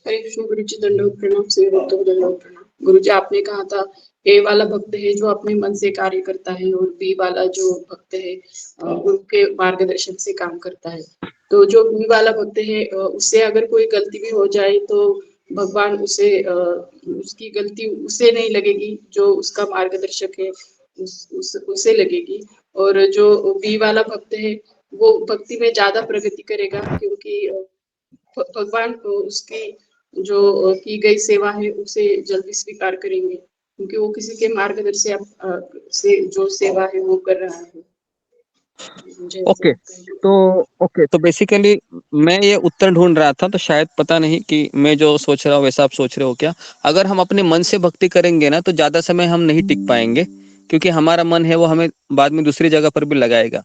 हरे कृष्ण गुरु जी, दंडवत प्रणाम। सभी भक्तों को दंडवत प्रणाम। गुरु जी, आपने कहा था ए वाला भक्त है जो अपने मन से कार्य करता है और बी वाला जो भक्त है उनके मार्गदर्शन से काम करता है। तो जो बी वाला भक्त है उससे अगर कोई गलती भी हो जाए तो भगवान उसे उसकी गलती उसे नहीं लगेगी, जो उसका मार्गदर्शक है उसे लगेगी। और जो बी वाला भक्त है वो भक्ति में ज्यादा प्रगति करेगा, क्योंकि भगवान को उसकी जो की गई सेवा है उसे जल्दी स्वीकार करेंगे, क्योंकि वो किसी के मार्गदर्शन से जो सेवा है वो कर रहा है। मुझे ऐसा ओके, लगता है। तो बेसिकली मैं ये उत्तर ढूंढ रहा था, तो शायद पता नहीं कि मैं जो सोच रहा हूँ वैसा आप सोच रहे हो क्या। अगर हम अपने मन से भक्ति करेंगे ना, तो ज्यादा समय हम नहीं टिक पाएंगे, क्योंकि हमारा मन है वो हमें बाद में दूसरी जगह पर भी लगाएगा।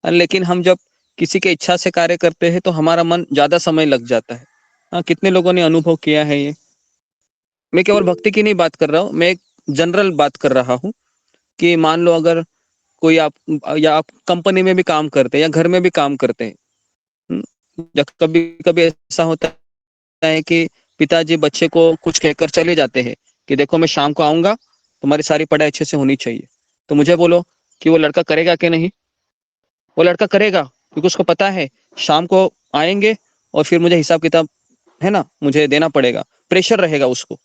लेकिन हम जब किसी के इच्छा से कार्य करते हैं तो हमारा मन ज्यादा समय लग जाता है। हाँ, कितने लोगों ने अनुभव किया है ये। मैं केवल भक्ति की नहीं बात कर रहा हूँ, मैं एक जनरल बात कर रहा हूँ कि मान लो अगर कोई आप या आप कंपनी में भी काम करते हैं या घर में भी काम करते हैं, या कभी कभी ऐसा होता है कि पिताजी बच्चे को कुछ कहकर चले जाते हैं कि देखो मैं शाम को आऊंगा, तुम्हारी सारी पढ़ाई अच्छे से होनी चाहिए। तो मुझे बोलो कि वो लड़का करेगा कि नहीं? वो लड़का करेगा, क्योंकि उसको पता है शाम को आएंगे और फिर मुझे हिसाब किताब, है ना, मुझे देना पड़ेगा, प्रेशर रहेगा उसको।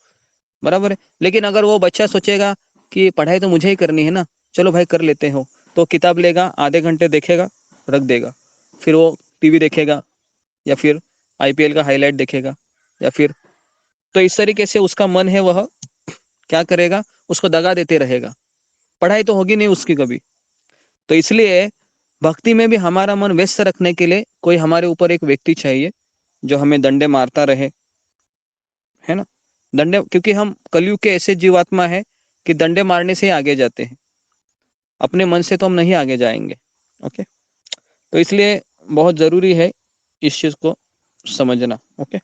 बराबर है। लेकिन अगर वो बच्चा सोचेगा कि पढ़ाई तो मुझे ही करनी है ना, चलो भाई कर लेते हो, तो किताब लेगा, आधे घंटे देखेगा, रख देगा, फिर वो टीवी देखेगा या फिर आईपीएल का हाईलाइट देखेगा, या फिर, तो इस तरीके से उसका मन है वह क्या करेगा, उसको दगा देते रहेगा, पढ़ाई तो होगी नहीं उसकी कभी। तो इसलिए भक्ति में भी हमारा मन व्यस्त रखने के लिए कोई हमारे ऊपर एक व्यक्ति चाहिए जो हमें डंडे मारता रहे, है ना। डंडे, क्योंकि हम कलयुग के ऐसे जीवात्मा है कि डंडे मारने से ही आगे जाते हैं, अपने मन से तो हम नहीं आगे जाएंगे। ओके, तो इसलिए बहुत जरूरी है इस चीज को समझना। ओके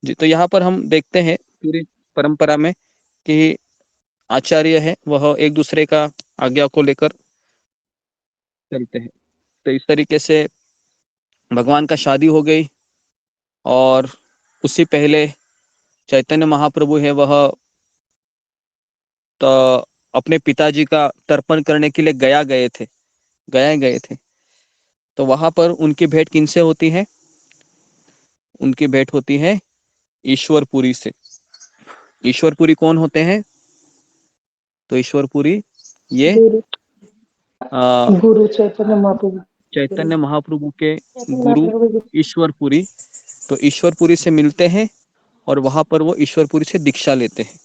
जी, तो यहाँ पर हम देखते हैं पूरी परंपरा में कि आचार्य है वह एक दूसरे का आज्ञा को लेकर चलते हैं। तो इस तरीके से भगवान का शादी हो गई और उससे पहले चैतन्य महाप्रभु है वह तो अपने पिताजी का तर्पण करने के लिए गए थे। तो वहां पर उनकी भेंट किनसे होती है? उनकी भेंट होती है ईश्वरपुरी से। ईश्वरपुरी कौन होते हैं? तो ईश्वरपुरी ये गुरु आ, गुरु चैतन्य महाप्रभु चैतन्य महाप्रभु के चैतन्य गुरु महाप्रभु ईश्वरपुरी। तो ईश्वरपुरी से मिलते हैं और वहां पर वो ईश्वरपुरी से दीक्षा लेते हैं,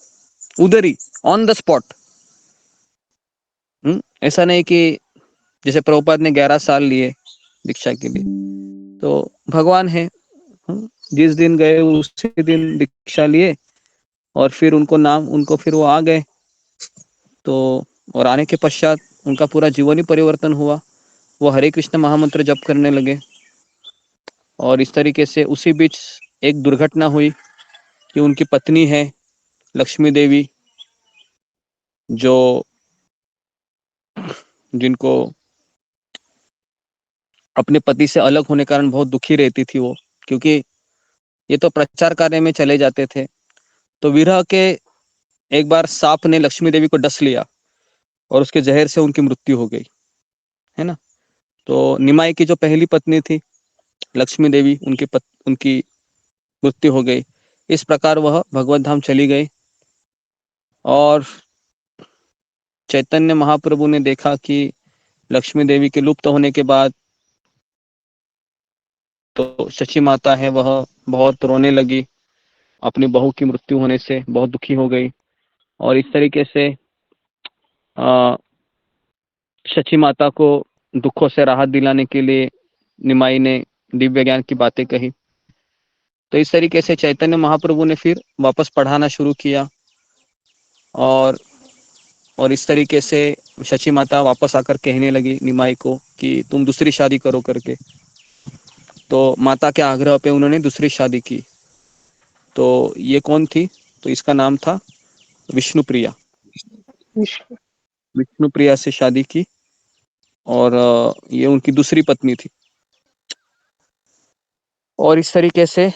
उधर ही ऑन द स्पॉट। ऐसा नहीं कि जैसे प्रभुपाद ने 11 साल लिए दीक्षा के लिए, तो भगवान है, जिस दिन गए उसी दिन दीक्षा लिए और फिर उनको फिर वो आ गए। तो और आने के पश्चात उनका पूरा जीवन ही परिवर्तन हुआ। वो हरे कृष्ण महामंत्र जप करने लगे और इस तरीके से उसी बीच एक दुर्घटना हुई कि उनकी पत्नी है लक्ष्मी देवी, जो जिनको अपने पति से अलग होने के कारण बहुत दुखी रहती थी वो, क्योंकि ये तो प्रचार कार्य में चले जाते थे। तो विरह के एक बार सांप ने लक्ष्मी देवी को डस लिया और उसके जहर से उनकी मृत्यु हो गई, है ना। तो निमाई की जो पहली पत्नी थी लक्ष्मी देवी, उनकी मृत्यु हो गई। इस प्रकार वह भगवत धाम चली गई और चैतन्य महाप्रभु ने देखा कि लक्ष्मी देवी के लुप्त होने के बाद तो शची माता है वह बहुत रोने लगी, अपनी बहू की मृत्यु होने से बहुत दुखी हो गई। और इस तरीके से शची माता को दुखों से राहत दिलाने के लिए निमाई ने दिव्य ज्ञान की बातें कही। तो इस तरीके से चैतन्य महाप्रभु ने फिर वापस पढ़ाना शुरू किया और इस तरीके से शची माता वापस आकर कहने लगी निमाई को कि तुम दूसरी शादी करो करके। तो माता के आग्रह पे उन्होंने दूसरी शादी की। तो ये कौन थी? तो इसका नाम था विष्णुप्रिया। विष्णु विष्णुप्रिया से शादी की और ये उनकी दूसरी पत्नी थी। और इस तरीके से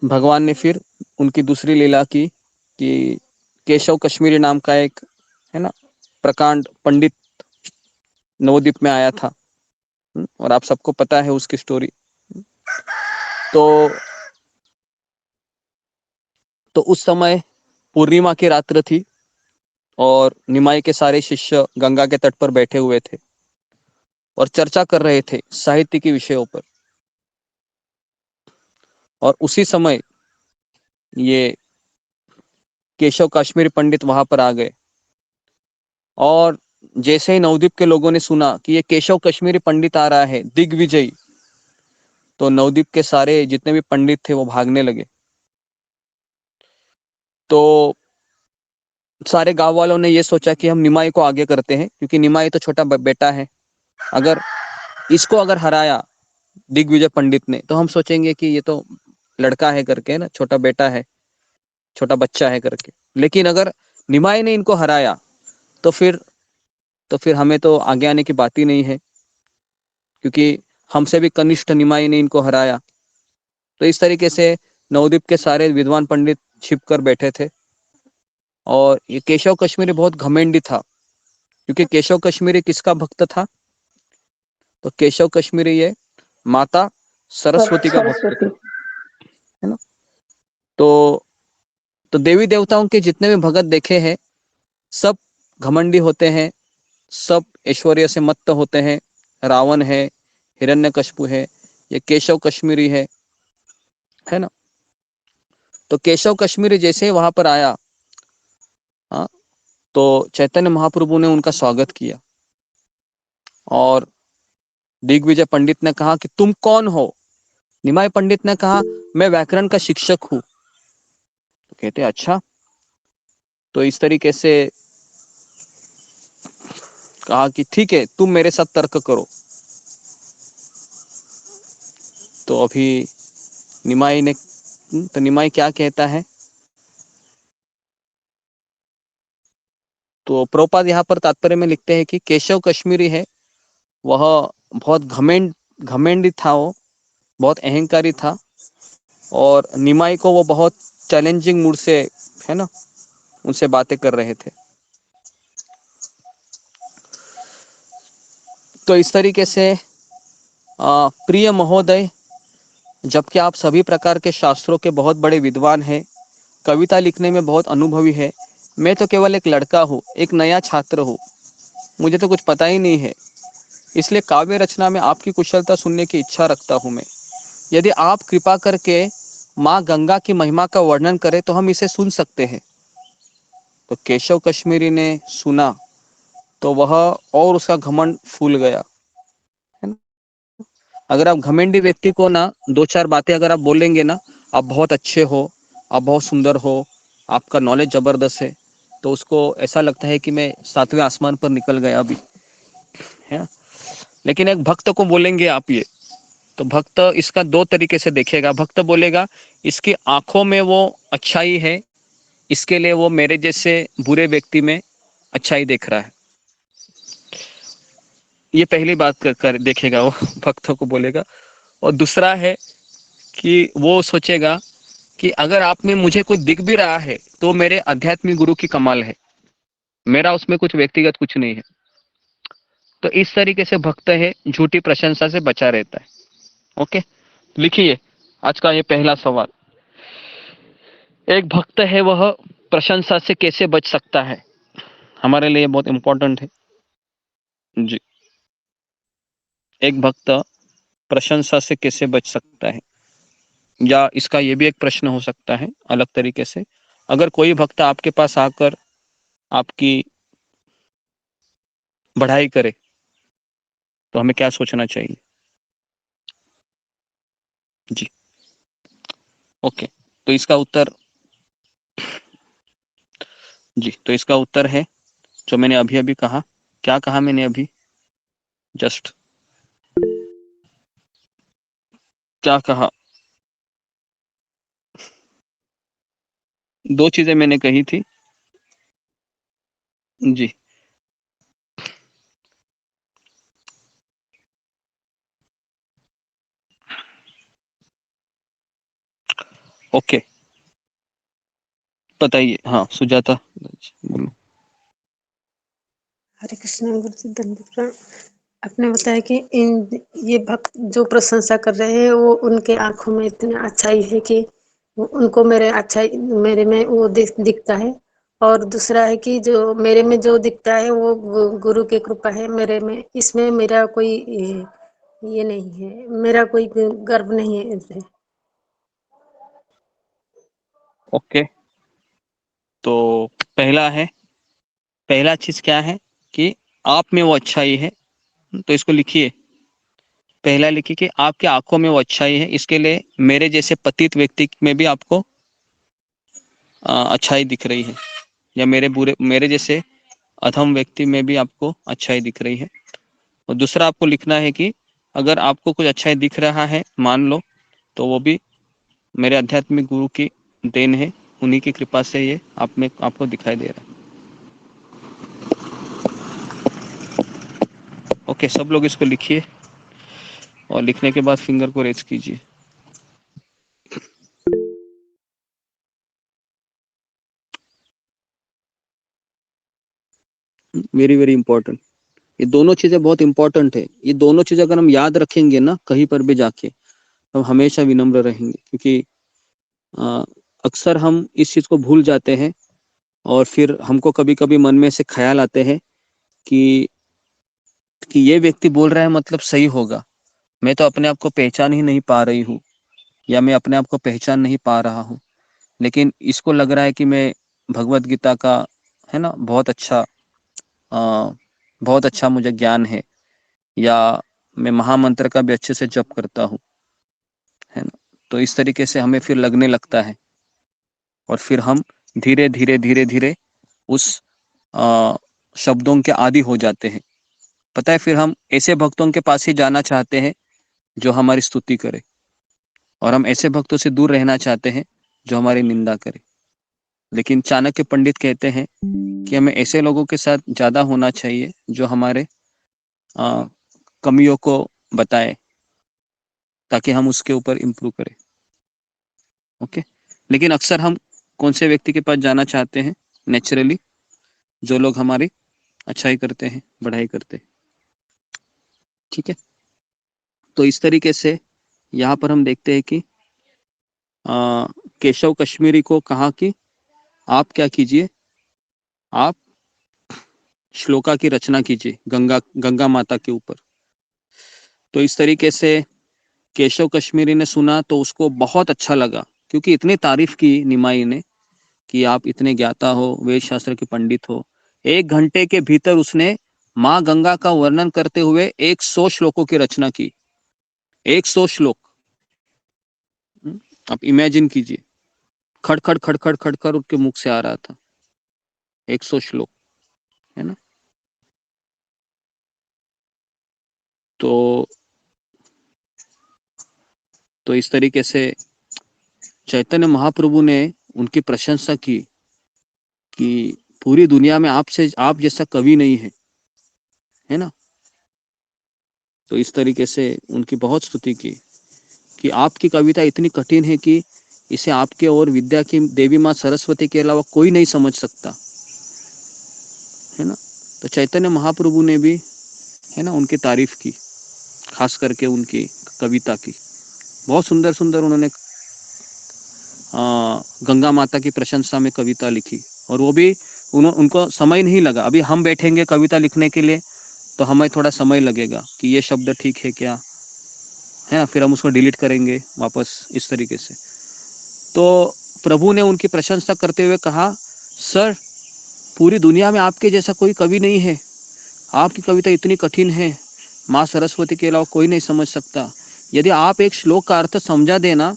भगवान ने फिर उनकी दूसरी लीला की कि केशव कश्मीरी नाम का एक, है ना, प्रकांड पंडित नवद्वीप में आया था। और आप सबको पता है उसकी स्टोरी। तो उस समय पूर्णिमा की रात्र थी और निमाई के सारे शिष्य गंगा के तट पर बैठे हुए थे और चर्चा कर रहे थे साहित्य के विषयों पर। और उसी समय ये केशव कश्मीरी पंडित वहां पर आ गए और जैसे ही नवद्वीप के लोगों ने सुना कि ये केशव कश्मीरी पंडित आ रहा है दिग्विजयी, तो नवद्वीप के सारे जितने भी पंडित थे वो भागने लगे। तो सारे गांव वालों ने ये सोचा कि हम निमाई को आगे करते हैं, क्योंकि निमाई तो छोटा बेटा है, अगर इसको अगर हराया दिग्विजय पंडित ने तो हम सोचेंगे कि ये तो लड़का है करके ना, छोटा बेटा है, छोटा बच्चा है करके। लेकिन अगर निमाई ने इनको हराया तो फिर हमें तो आगे आने की बात ही नहीं है, क्योंकि हमसे भी कनिष्ठ निमाई ने इनको हराया। तो इस तरीके से नवद्वीप के सारे विद्वान पंडित छिप कर बैठे थे। और ये केशव कश्मीरी बहुत घमंडी था, क्योंकि केशव कश्मीरी किसका भक्त था? तो केशव कश्मीरी ये माता सरस्वती का भक्त सरस्वती था, है ना। तो देवी देवताओं के जितने भी भगत देखे हैं सब घमंडी होते हैं, सब ऐश्वर्य से मत्त होते हैं। रावण है, हिरण्यकश्यप है, ये केशव कश्मीरी है ना। तो केशव कश्मीरी जैसे वहां पर आया, हाँ, तो चैतन्य महाप्रभु ने उनका स्वागत किया और दिग्विजय पंडित ने कहा कि तुम कौन हो? निमाई पंडित ने कहा मैं व्याकरण का शिक्षक हूं। तो कहते अच्छा। तो इस तरीके से कहा कि ठीक है तुम मेरे साथ तर्क करो। तो अभी निमाई ने, तो निमाई क्या कहता है? तो प्रभुपाद यहाँ पर तात्पर्य में लिखते हैं कि केशव कश्मीरी है, वह बहुत घमेंडी था, वो बहुत अहंकारी था, और निमाई को वो बहुत चैलेंजिंग मूड से, है ना, उनसे बातें कर रहे थे। तो इस तरीके से प्रिय महोदय, जबकि आप सभी प्रकार के शास्त्रों के बहुत बड़े विद्वान हैं, कविता लिखने में बहुत अनुभवी है, मैं तो केवल एक लड़का हूँ, एक नया छात्र हूँ, मुझे तो कुछ पता ही नहीं है, इसलिए काव्य रचना में आपकी कुशलता सुनने की इच्छा रखता हूँ मैं। यदि आप कृपा करके माँ गंगा की महिमा का वर्णन करें तो हम इसे सुन सकते हैं। तो केशव कश्मीरी ने सुना तो वह और उसका घमंड फूल गया, है ना। अगर आप घमंडी व्यक्ति को ना दो चार बातें अगर आप बोलेंगे ना, आप बहुत अच्छे हो, आप बहुत सुंदर हो, आपका नॉलेज जबरदस्त है, तो उसको ऐसा लगता है कि मैं 7वें आसमान पर निकल गया अभी, है ना। लेकिन एक भक्त को बोलेंगे आप ये, तो भक्त इसका दो तरीके से देखेगा। भक्त बोलेगा इसकी आंखों में वो अच्छाई है, इसके लिए वो मेरे जैसे बुरे व्यक्ति में अच्छाई देख रहा है, ये पहली बात कर देखेगा वो, भक्तों को बोलेगा। और दूसरा है कि वो सोचेगा कि अगर आप में मुझे कोई दिख भी रहा है तो मेरे आध्यात्मिक गुरु की कमाल है, मेरा उसमें कुछ व्यक्तिगत कुछ नहीं है। तो इस तरीके से भक्त है झूठी प्रशंसा से बचा रहता है। ओके, लिखिए आज का ये पहला सवाल, एक भक्त है वह प्रशंसा से कैसे बच सकता है? हमारे लिए बहुत इंपॉर्टेंट है जी। एक भक्त प्रशंसा से कैसे बच सकता है, या इसका ये भी एक प्रश्न हो सकता है अलग तरीके से, अगर कोई भक्त आपके पास आकर आपकी बढ़ाई करे तो हमें क्या सोचना चाहिए? जी ओके, तो इसका उत्तर जी, तो इसका उत्तर है जो मैंने अभी अभी कहा। क्या कहा मैंने अभी? जस्ट क्या कहा? दो चीजें मैंने कही थी जी। ओके, बताइए। हाँ सुजाता बोलो। हरे कृष्ण गुरु जी, धन्यवाद प्रणाम। आपने बताया कि ये भक्त जो प्रशंसा कर रहे हैं वो उनके आंखों में इतनी अच्छाई है कि उनको मेरे में वो दिखता है। और दूसरा है कि जो मेरे में जो दिखता है वो गुरु की कृपा है मेरे में, इसमें मेरा कोई ये नहीं है, मेरा कोई गर्व नहीं है इससे। ओके, तो पहला चीज क्या है कि आप में वो अच्छाई है, तो इसको लिखिए। पहला लिखिए कि आपकी आंखों में वो अच्छाई है, इसके लिए मेरे जैसे पतित व्यक्ति में भी आपको अच्छाई दिख रही है, या मेरे जैसे अधम व्यक्ति में भी आपको अच्छाई दिख रही है। और दूसरा आपको लिखना है कि अगर आपको कुछ अच्छाई दिख रहा है मान लो, तो वो भी मेरे आध्यात्मिक गुरु की देन है, उन्हीं की कृपा से ये आपको दिखाई दे रहा है। ओके, सब लोग इसको लिखिए और लिखने के बाद फिंगर को रेज कीजिए। वेरी वेरी इंपॉर्टेंट, ये दोनों चीजें बहुत इंपॉर्टेंट है। ये दोनों चीजें अगर हम याद रखेंगे ना कहीं पर भी जाके, तो हम हमेशा विनम्र रहेंगे, क्योंकि अक्सर हम इस चीज को भूल जाते हैं और फिर हमको कभी कभी मन में से ख्याल आते हैं कि ये व्यक्ति बोल रहा है मतलब सही होगा, मैं तो अपने आप को पहचान ही नहीं पा रही हूँ, या मैं अपने आप को पहचान नहीं पा रहा हूँ, लेकिन इसको लग रहा है कि मैं भगवत गीता का, है ना, बहुत अच्छा मुझे ज्ञान है, या मैं महामंत्र का भी अच्छे से जप करता हूँ, है ना। तो इस तरीके से हमें फिर लगने लगता है, और फिर हम धीरे धीरे धीरे धीरे उस शब्दों के आदी हो जाते हैं। पता है, फिर हम ऐसे भक्तों के पास ही जाना चाहते हैं जो हमारी स्तुति करे, और हम ऐसे भक्तों से दूर रहना चाहते हैं जो हमारी निंदा करे। लेकिन चाणक्य पंडित कहते हैं कि हमें ऐसे लोगों के साथ ज्यादा होना चाहिए जो हमारे कमियों को बताए, ताकि हम उसके ऊपर इम्प्रूव करें। ओके, लेकिन अक्सर हम कौन से व्यक्ति के पास जाना चाहते हैं? नेचुरली जो लोग हमारी अच्छाई करते हैं, बढ़ाई करते हैं। ठीक है, तो इस तरीके से यहाँ पर हम देखते हैं कि केशव कश्मीरी को कहा कि आप क्या कीजिए, आप श्लोका की रचना कीजिए गंगा माता के ऊपर। तो इस तरीके से केशव कश्मीरी ने सुना तो उसको बहुत अच्छा लगा, क्योंकि इतनी तारीफ की निमाई ने कि आप इतने ज्ञाता हो, वेद शास्त्र के पंडित हो। 1 घंटे के भीतर उसने माँ गंगा का वर्णन करते हुए 100 श्लोकों की रचना की। 100 श्लोक, आप इमेजिन कीजिए, खड़खड़ खड़खड़ खड़खड़ उसके मुख से आ रहा था 100 श्लोक, है ना। तो इस तरीके से चैतन्य महाप्रभु ने उनकी प्रशंसा की कि पूरी दुनिया में आप जैसा कवि नहीं है ना। तो इस तरीके से उनकी बहुत स्तुति की कि आपकी कविता इतनी कठिन है कि इसे आपके और विद्या की देवी माँ सरस्वती के अलावा कोई नहीं समझ सकता, है ना। तो चैतन्य महाप्रभु ने भी, है ना, उनकी तारीफ की, खास करके उनकी कविता की। बहुत सुंदर सुंदर उन्होंने गंगा माता की प्रशंसा में कविता लिखी, और वो भी उनको समय नहीं लगा। अभी हम बैठेंगे कविता लिखने के लिए तो हमें थोड़ा समय लगेगा कि ये शब्द ठीक है क्या, है ना, फिर हम उसको डिलीट करेंगे वापस, इस तरीके से। तो प्रभु ने उनकी प्रशंसा करते हुए कहा, सर, पूरी दुनिया में आपके जैसा कोई कवि नहीं है, आपकी कविता इतनी कठिन है, माँ सरस्वती के अलावा कोई नहीं समझ सकता। यदि आप एक श्लोक का अर्थ समझा देना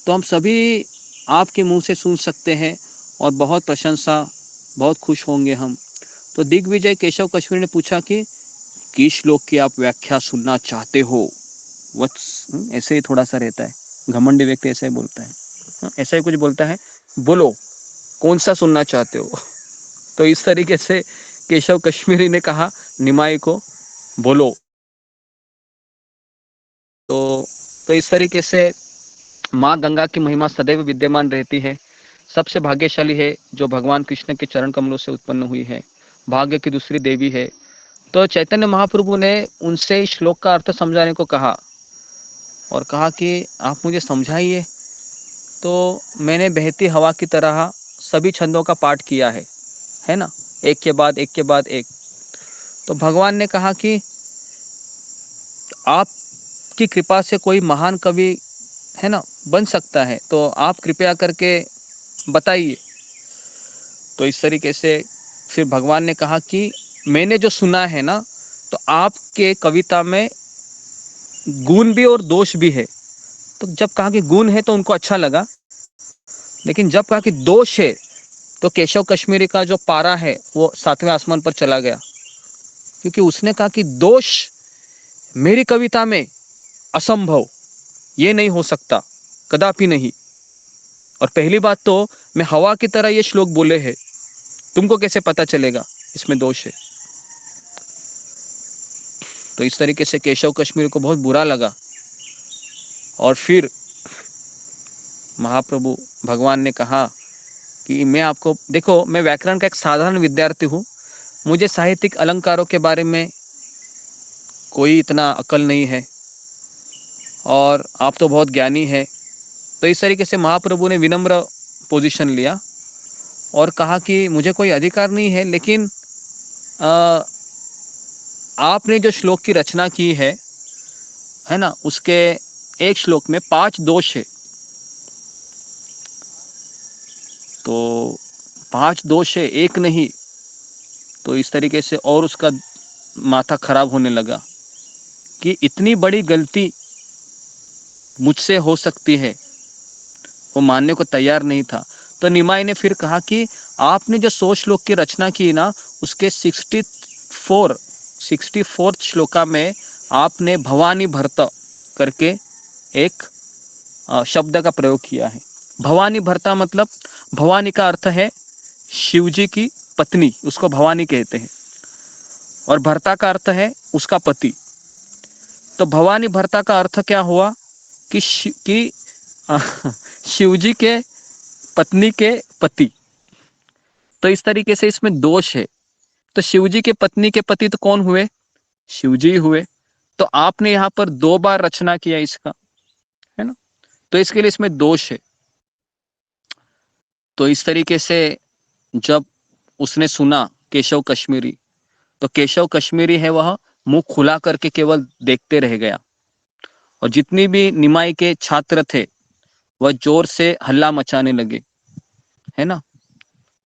तो हम सभी आपके मुंह से सुन सकते हैं और बहुत प्रशंसा, बहुत खुश होंगे हम। तो दिग्विजय केशव कश्मीरी ने पूछा कि किस श्लोक की आप व्याख्या सुनना चाहते हो? ऐसे ही थोड़ा सा रहता है, घमंडी व्यक्ति ऐसा ही बोलता है, ऐसा ही कुछ बोलता है, बोलो कौन सा सुनना चाहते हो। तो इस तरीके से केशव कश्मीरी ने कहा निमाई को, बोलो। तो इस तरीके से माँ गंगा की महिमा सदैव विद्यमान रहती है। सबसे भाग्यशाली है जो भगवान कृष्ण के चरण कमलों से उत्पन्न हुई है, भाग्य की दूसरी देवी है। तो चैतन्य महाप्रभु ने उनसे इस श्लोक का अर्थ समझाने को कहा और कहा कि आप मुझे समझाइए। तो मैंने बहती हवा की तरह सभी छंदों का पाठ किया है ना, एक के बाद एक के बाद एक। तो भगवान ने कहा कि आपकी कृपा से कोई महान कवि, है ना, बन सकता है, तो आप कृपया करके बताइए। तो इस तरीके से फिर भगवान ने कहा कि मैंने जो सुना है ना, तो आपके कविता में गुण भी और दोष भी है। तो जब कहा कि गुण है तो उनको अच्छा लगा, लेकिन जब कहा कि दोष है तो केशव कश्मीरी का जो पारा है वो 7वें आसमान पर चला गया, क्योंकि उसने कहा कि दोष मेरी कविता में असंभव, ये नहीं हो सकता, कदापि नहीं। और पहली बात तो मैं हवा की तरह ये श्लोक बोले हैं, तुमको कैसे पता चलेगा इसमें दोष है। तो इस तरीके से केशव कश्मीरी को बहुत बुरा लगा, और फिर महाप्रभु भगवान ने कहा कि मैं आपको, देखो मैं व्याकरण का एक साधारण विद्यार्थी हूँ, मुझे साहित्यिक अलंकारों के बारे में कोई इतना अकल नहीं है, और आप तो बहुत ज्ञानी है। तो इस तरीके से महाप्रभु ने विनम्र पोजीशन लिया और कहा कि मुझे कोई अधिकार नहीं है, लेकिन आपने जो श्लोक की रचना की है ना, उसके एक श्लोक में 5 दोष है। तो 5 दोष है, एक नहीं। तो इस तरीके से और उसका माथा खराब होने लगा कि इतनी बड़ी गलती मुझसे हो सकती है, वो मानने को तैयार नहीं था। तो निमाई ने फिर कहा कि आपने जो 100 श्लोक की रचना की ना, उसके 64 श्लोका में आपने भवानी भर्त करके एक शब्द का प्रयोग किया है। भवानी भर्ता मतलब भवानी का अर्थ है शिव जी की पत्नी, उसको भवानी कहते हैं, और भर्ता का अर्थ है उसका पति। तो भवानी भर्ता का अर्थ क्या हुआ कि शिव जी के पत्नी के पति। तो इस तरीके से इसमें दोष है। तो शिव जी के पत्नी के पति तो कौन हुए? शिव जी हुए। तो आपने यहाँ पर 2 बार रचना किया इसका, है ना, तो इसके लिए इसमें दोष है। तो इस तरीके से जब उसने सुना केशव कश्मीरी, तो केशव कश्मीरी है वह मुंह खुला करके केवल देखते रह गया, और जितनी भी निमाई के छात्र थे वह जोर से हल्ला मचाने लगे, है ना।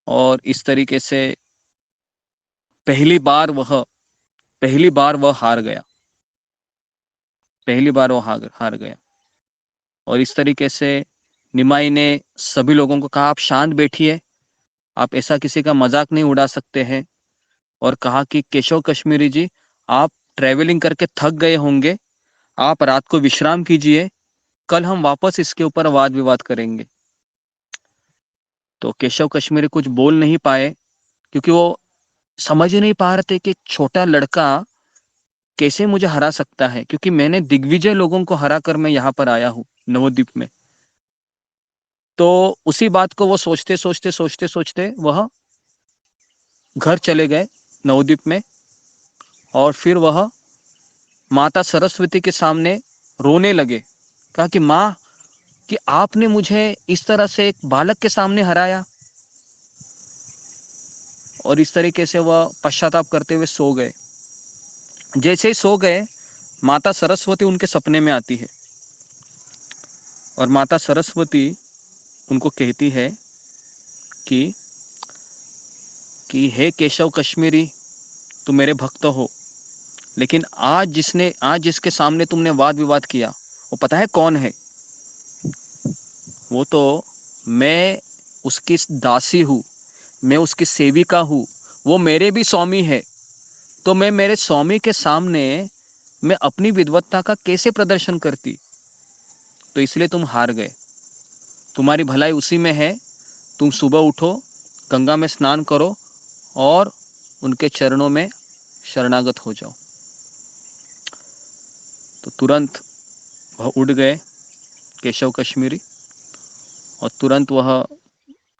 और इस तरीके से पहली बार वह हार गया, पहली बार वो हार गया। और इस तरीके से निमाई ने सभी लोगों को कहा, आप शांत बैठिए, आप ऐसा किसी का मजाक नहीं उड़ा सकते हैं। और कहा कि केशव कश्मीरी जी, आप ट्रैवलिंग करके थक गए होंगे, आप रात को विश्राम कीजिए, कल हम वापस इसके ऊपर वाद विवाद करेंगे। तो केशव कश्मीरी कुछ बोल नहीं पाए, क्योंकि वो समझ नहीं पा रहे थे कि छोटा लड़का कैसे मुझे हरा सकता है, क्योंकि मैंने दिग्विजय लोगों को हरा कर मैं यहाँ पर आया हूँ नवद्वीप में। तो उसी बात को वो सोचते सोचते वह घर चले गए नवद्वीप में, और फिर वह माता सरस्वती के सामने रोने लगे। कहा कि माँ, कि आपने मुझे इस तरह से एक बालक के सामने हराया। और इस तरीके से वह पश्चाताप करते हुए सो गए। जैसे ही सो गए, माता सरस्वती उनके सपने में आती है, और माता सरस्वती उनको कहती है कि हे केशव कश्मीरी, तुम मेरे भक्त हो, लेकिन आज जिसके सामने तुमने वाद विवाद किया, वो पता है कौन है? वो तो मैं उसकी दासी हूँ, मैं उसकी सेविका हूँ, वो मेरे भी स्वामी है। तो मैं मेरे स्वामी के सामने मैं अपनी विद्वत्ता का कैसे प्रदर्शन करती? तो इसलिए तुम हार गए। तुम्हारी भलाई उसी में है, तुम सुबह उठो, गंगा में स्नान करो और उनके चरणों में शरणागत हो जाओ। तो तुरंत वह उठ गए केशव कश्मीरी, और तुरंत वह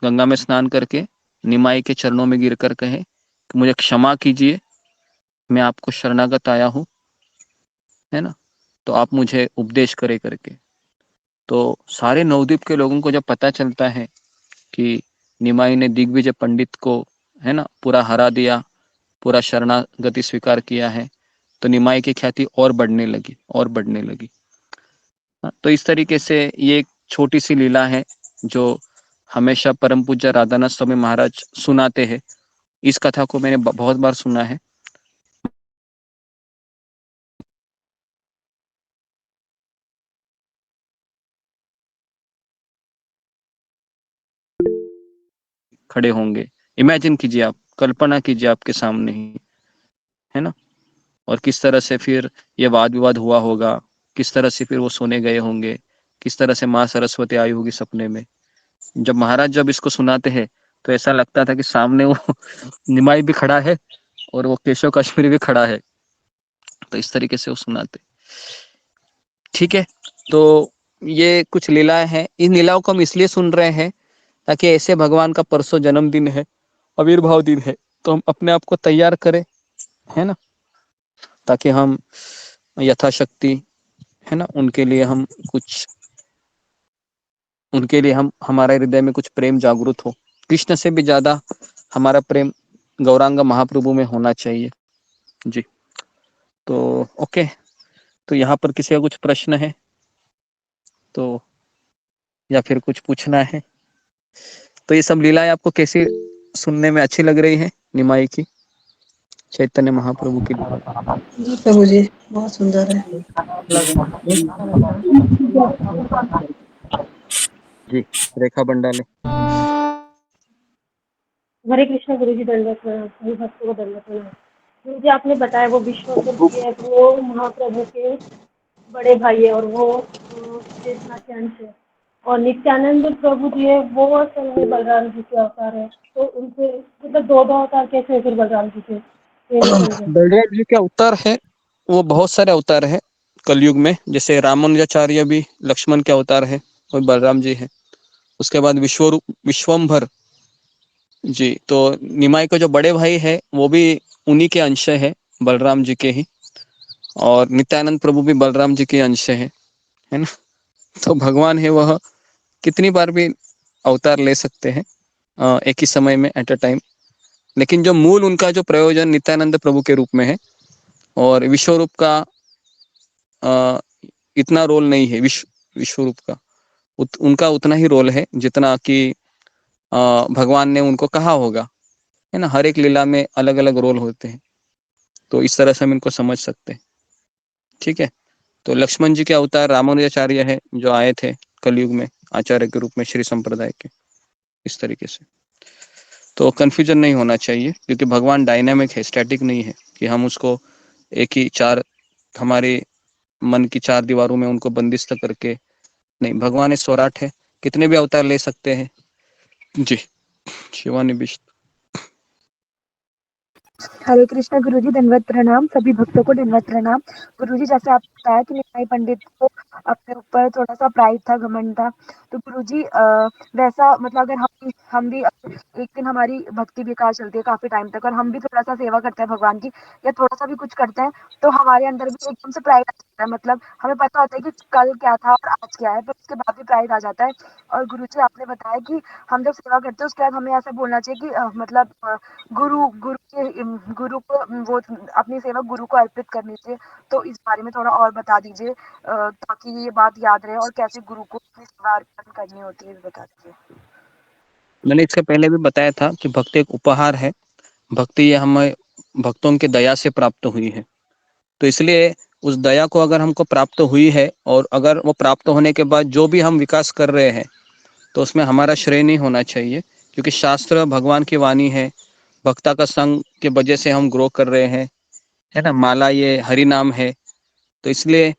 गंगा में स्नान करके निमाई के चरणों में गिरकर कहे कि मुझे क्षमा कीजिए, मैं आपको शरणागत आया हूँ, है ना, तो आप मुझे उपदेश करे करके। तो सारे नवद्वीप के लोगों को जब पता चलता है कि निमाई ने दिग्विजय पंडित को, है ना, पूरा हरा दिया, पूरा शरणागति स्वीकार किया है, तो निमाई की ख्याति और बढ़ने लगी। तो इस तरीके से ये एक छोटी सी लीला है जो हमेशा परम पूज्य राधानाथ स्वामी महाराज सुनाते हैं। इस कथा को मैंने बहुत बार सुना है। खड़े होंगे, इमेजिन कीजिए, आप कल्पना कीजिए आपके सामने ही, है ना, और किस तरह से फिर ये वाद विवाद हुआ होगा, किस तरह से फिर वो सोने गए होंगे, किस तरह से माँ सरस्वती आई होगी सपने में। जब महाराज जब इसको सुनाते हैं तो ऐसा लगता था कि सामने वो निमाई भी खड़ा है और वो केशव कश्मीरी भी खड़ा है। तो इस तरीके से वो सुनाते। ठीक है, तो ये कुछ लीलाएं हैं। इन लीलाओं को हम इसलिए सुन रहे हैं ताकि ऐसे भगवान का परसों जन्मदिन है, आविर्भाव दिन है, तो हम अपने आप को तैयार करें, है ना, ताकि हम यथाशक्ति, है ना, उनके लिए हम हमारे हृदय में कुछ प्रेम जागृत हो। कृष्ण से भी ज्यादा हमारा प्रेम गौरांग महाप्रभु में होना चाहिए जी। तो ओके, तो यहाँ पर किसी का कुछ प्रश्न है तो, या फिर कुछ पूछना है? तो ये सब लीलाएं आपको कैसी सुनने में अच्छी लग रही है? निमाई की, चैतन्य महाप्रभु की लीला जी प्रभु जी, बहुत सुंदर है। जी। रेखा बंडाले। हरे कृष्ण गुरु जी, दंडवत प्रणाम। सभी भक्तों को दंडवत प्रणाम। गुरु जी, आपने बताया वो विश्वकर्म के वो महाप्रभु के बड़े भाई है और वो कृष्णा के अंश है। और नित्यानंद प्रभु जी है वो असल में बलराम जी के अवतार है। तो उनसे मतलब दो दो अवतार कैसे है फिर बलराम जी के, ये नहीं समझे। बलराम जी के अवतार है, वो बहुत सारे अवतार है कलयुग में। जैसे रामानुजाचार्य भी लक्ष्मण के अवतार है, वो बलराम जी है। उसके बाद विश्वम्भर जी, तो निमाई के जो बड़े भाई है वो भी उन्हीं के अंश है, बलराम जी के ही। और नित्यानंद प्रभु भी बलराम जी के अंश है ना। तो भगवान है वह कितनी बार भी अवतार ले सकते हैं एक ही समय में, एट अ टाइम। लेकिन जो मूल उनका जो प्रयोजन नित्यानंद प्रभु के रूप में है, और विश्वरूप का इतना रोल नहीं है। विश्वरूप का उनका उतना ही रोल है जितना कि भगवान ने उनको कहा होगा, है ना। हर एक लीला में अलग अलग रोल होते हैं, तो इस तरह से हम इनको समझ सकते हैं। ठीक है, तो लक्ष्मण जी के अवतार रामानुजाचार्य है, जो आए थे कलयुग में आचार्य के रूप में श्री संप्रदाय के, इस तरीके से। तो कंफ्यूजन नहीं होना चाहिए, क्योंकि भगवान डायनामिक है, स्टैटिक नहीं है कि हम उसको एक ही हमारे मन की चार दीवारों में उनको बंदिस्त करके नहीं। भगवान इस स्वराट है, कितने भी अवतार ले सकते हैं जी। शिवानी बिष्ट। हरे कृष्णा गुरुजी, दंडवत प्रणाम। सभी भक्तों को दंडवत प्रणाम। गुरुजी, जैसे आप बताया कि निताई पंडित को अपने ऊपर थोड़ा सा प्राइड था, घमंड था, तो गुरुजी वैसा मतलब अगर हम भी एक दिन हमारी भक्ति बेकार चलती है काफी टाइम तक, और हम भी थोड़ा सा सेवा करते हैं भगवान की, या थोड़ा सा भी कुछ करते हैं, तो हमारे अंदर भी एकदम से प्राइड आ जाता है। मतलब हमें पता होता है कि कल क्या था और आज क्या है, पर उसके बाद भी प्राइड आ जाता है। और गुरुजी, आपने बताया कि हम जब सेवा करते हैं उसके बाद हमें ऐसा बोलना चाहिए कि मतलब गुरु को वो अपनी सेवा गुरु को अर्पित करनी चाहिए। तो इस बारे में थोड़ा और बता दीजिए ताकि ये बात याद रहे, और कैसे गुरु को अपनी सेवा अर्पण करनी होती है बता दीजिए। मैंने इससे पहले भी बताया था कि भक्ति एक उपहार है। भक्ति ये हमें भक्तों के दया से प्राप्त हुई है, तो इसलिए उस दया को अगर हमको प्राप्त हुई है, और अगर वो प्राप्त होने के बाद जो भी हम विकास कर रहे हैं, तो उसमें हमारा श्रेय नहीं होना चाहिए, क्योंकि शास्त्र भगवान की वाणी है। भक्ता का संग के वजह से हम ग्रो कर रहे हैं, है ना। माला ये हरि नाम है, तो इसलिए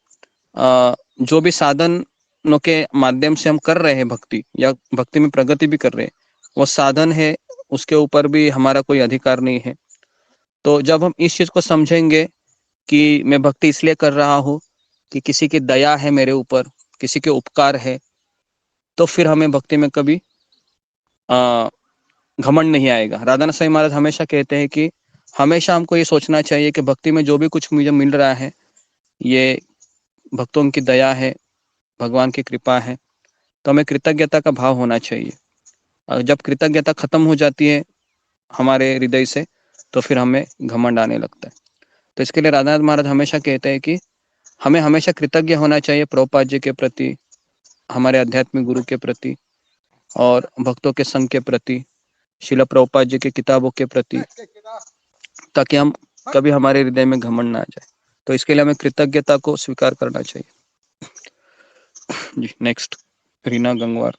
जो भी साधनों के माध्यम से हम कर रहे हैं भक्ति, या भक्ति में प्रगति भी कर रहे हैं, वो साधन है, उसके ऊपर भी हमारा कोई अधिकार नहीं है। तो जब हम इस चीज को समझेंगे कि मैं भक्ति इसलिए कर रहा हूँ कि किसी की दया है मेरे ऊपर, किसी के उपकार है, तो फिर हमें भक्ति में कभी घमंड नहीं आएगा। राधानाथ स्वामी महाराज हमेशा कहते हैं कि हमेशा हमको ये सोचना चाहिए कि भक्ति में जो भी कुछ मुझे मिल रहा है, ये भक्तों की दया है, भगवान की कृपा है। तो हमें कृतज्ञता का भाव होना चाहिए। और जब कृतज्ञता खत्म हो जाती है हमारे हृदय से, तो फिर हमें घमंड आने लगता है। तो इसके लिए राधानाथ महाराज हमेशा कहते हैं कि हमें हमेशा कृतज्ञ होना चाहिए प्रभुपाद जी के प्रति, हमारे आध्यात्मिक गुरु के प्रति, और भक्तों के संघ के प्रति, शिला प्रभुपाद जी की किताबों के प्रति, ताकि हम कभी हमारे हृदय में घमंड ना आ जाए। तो इसके लिए हमें कृतज्ञता को स्वीकार करना चाहिए जी। नेक्स्ट, रीना गंगवार।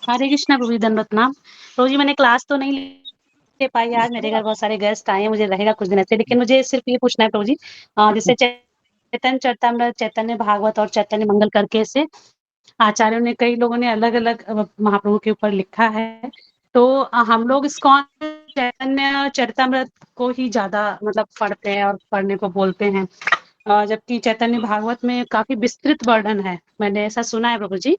हरे कृष्णा प्रभु जी, दंडवत प्रणाम। प्रभु जी, मैंने क्लास तो नहीं ले पाई आज, मेरे घर बहुत सारे गेस्ट आए हैं, मुझे रहेगा कुछ दिन ऐसे, लेकिन मुझे सिर्फ ये पूछना है प्रभु जी, जैसे चैतन्य चरितमृत, चैतन्य भागवत और चैतन्य मंगल करके से आचार्यों ने, कई लोगों ने अलग अलग महाप्रभु के ऊपर लिखा है, तो हम लोग इस्कॉन चैतन्य चरितमृत को ही ज्यादा मतलब पढ़ते हैं और पढ़ने को बोलते हैं, जबकि चैतन्य भागवत में काफी विस्तृत वर्णन है, मैंने ऐसा सुना है प्रभु जी।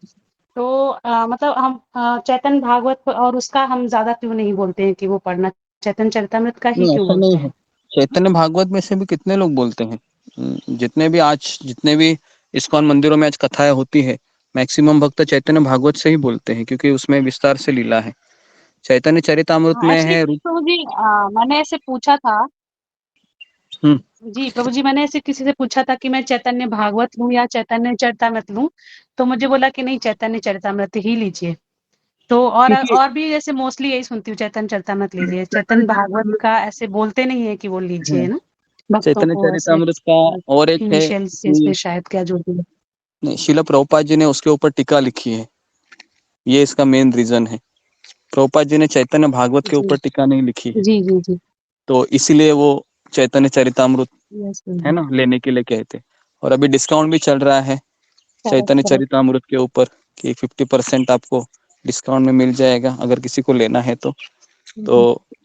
तो मतलब हम चैतन्य भागवत और उसका हम ज्यादा क्यों नहीं बोलते हैं कि वो पढ़ना, चैतन्य चरितमृत का ही नहीं, क्यों ऐसा बोलते नहीं हैं? है। चैतन्य भागवत में से भी कितने लोग बोलते हैं। जितने भी इस्कॉन मंदिरों में आज कथाएं होती है, मैक्सिमम भक्त चैतन्य भागवत से ही बोलते हैं, क्योंकि उसमें विस्तार से लीला है। चैतन्य चरितमृत में एक्चुअली है प्रभु जी, मैंने ऐसे पूछा था जी प्रभु जी, मैंने ऐसे किसी से पूछा था कि मैं चैतन्य भागवत लूं या चैतन्य चरितमृत लूं, तो मुझे बोला कि नहीं, चैतन्य चरितमृत ही लीजिए। तो क्योंकि और भी जैसे मोस्टली यही सुनती हूँ, चैतन्य चरितमृत लीजिए, चैतन्य भागवत का ऐसे बोलते नहीं है कि वो लीजिए ना, भक्तों चैतन्य को ऐसे चरितमृत का और एक है इनिशियल स्टेज पे कि शायद, क्या जो भी है। नहीं, शिला प्रभुपाद जी ने उसके ऊपर टीका लिखी है, ये इसका मेन रीजन है। प्रभुपाद जी ने चैतन्य भागवत के जी ऊपर टीका नहीं लिखी है। जी जी जी तो इसीलिए वो चैतन्य चरितामृत है ना लेने के लिए कहते। और अभी डिस्काउंट भी चल रहा है चैतन्य चरितामृत के ऊपर कि 50% आपको डिस्काउंट में मिल जाएगा अगर किसी को लेना है तो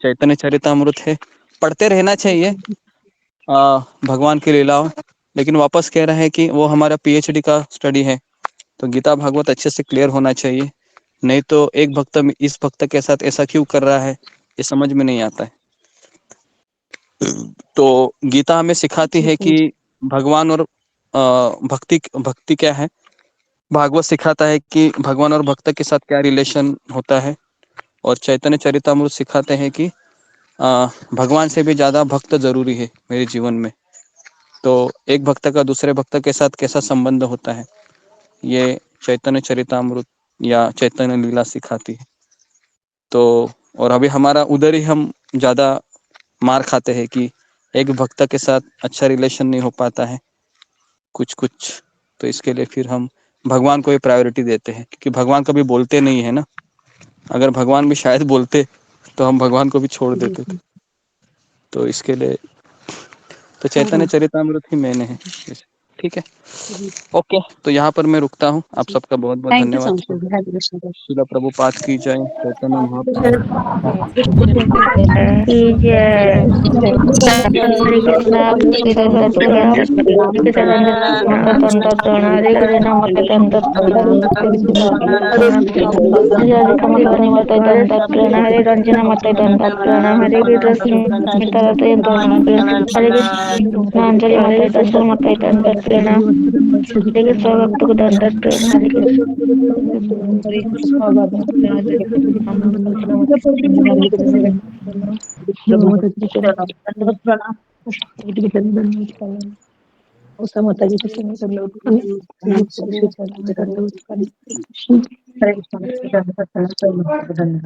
चैतन्य चरितामृत है, पढ़ते रहना चाहिए भगवान की लीलाओं। लेकिन वापस कह रहा है कि वो हमारा पीएचडी का स्टडी है, तो गीता भागवत अच्छे से क्लियर होना चाहिए, नहीं तो एक भक्त इस भक्त के साथ ऐसा क्यों कर रहा है ये समझ में नहीं आता है। तो गीता हमें सिखाती है कि भगवान और भक्ति क्या है। भागवत सिखाता है कि भगवान और भक्त के साथ क्या रिलेशन होता है, और चैतन्य चरितामृत सिखाते हैं कि भगवान से भी ज्यादा भक्त जरूरी है मेरे जीवन में। तो एक भक्त का दूसरे भक्त के साथ कैसा संबंध होता है ये चैतन्य चरितामृत या चैतन्य लीला सिखाती है। तो और अभी हमारा उधर ही हम ज्यादा मार खाते हैं कि एक भक्त के साथ अच्छा रिलेशन नहीं हो पाता है कुछ कुछ, तो इसके लिए फिर हम भगवान को ही प्रायोरिटी देते हैं, क्योंकि भगवान कभी बोलते नहीं है ना। अगर भगवान भी शायद बोलते तो हम भगवान को भी छोड़ देते थे। तो इसके लिए तो चैतन्य चरितामृत ही मैंने है। ठीक है, ओके, तो यहाँ पर मैं रुकता हूँ। आप सबका बहुत बहुत थैंक यू सो धन्यवाद। मच, हरे कृष्ण। श्रील प्रभुपाद की जय, चैतन्य महाप्रभु हरे कृष्णा दंडवत प्रणाम। हरे कृष्णा माता दंडवत प्रणाम। हरे कृष्णा माता दंडवत प्रणाम। हरे राधिका माता माता दंडवत प्रणाम। हरे रंजना माता दंडवत प्रणाम। हरे कृष्ण स्मिता माता दंडवत प्रणाम। हरे कृष्ण अंजलि माता दंडवत माता दंडवत प्रणाम। हरे कृष्ण भक्त को दंडवत प्रणाम। हरे उषा माता जी के चरण दंडवत प्रणाम। हरे कृष्ण।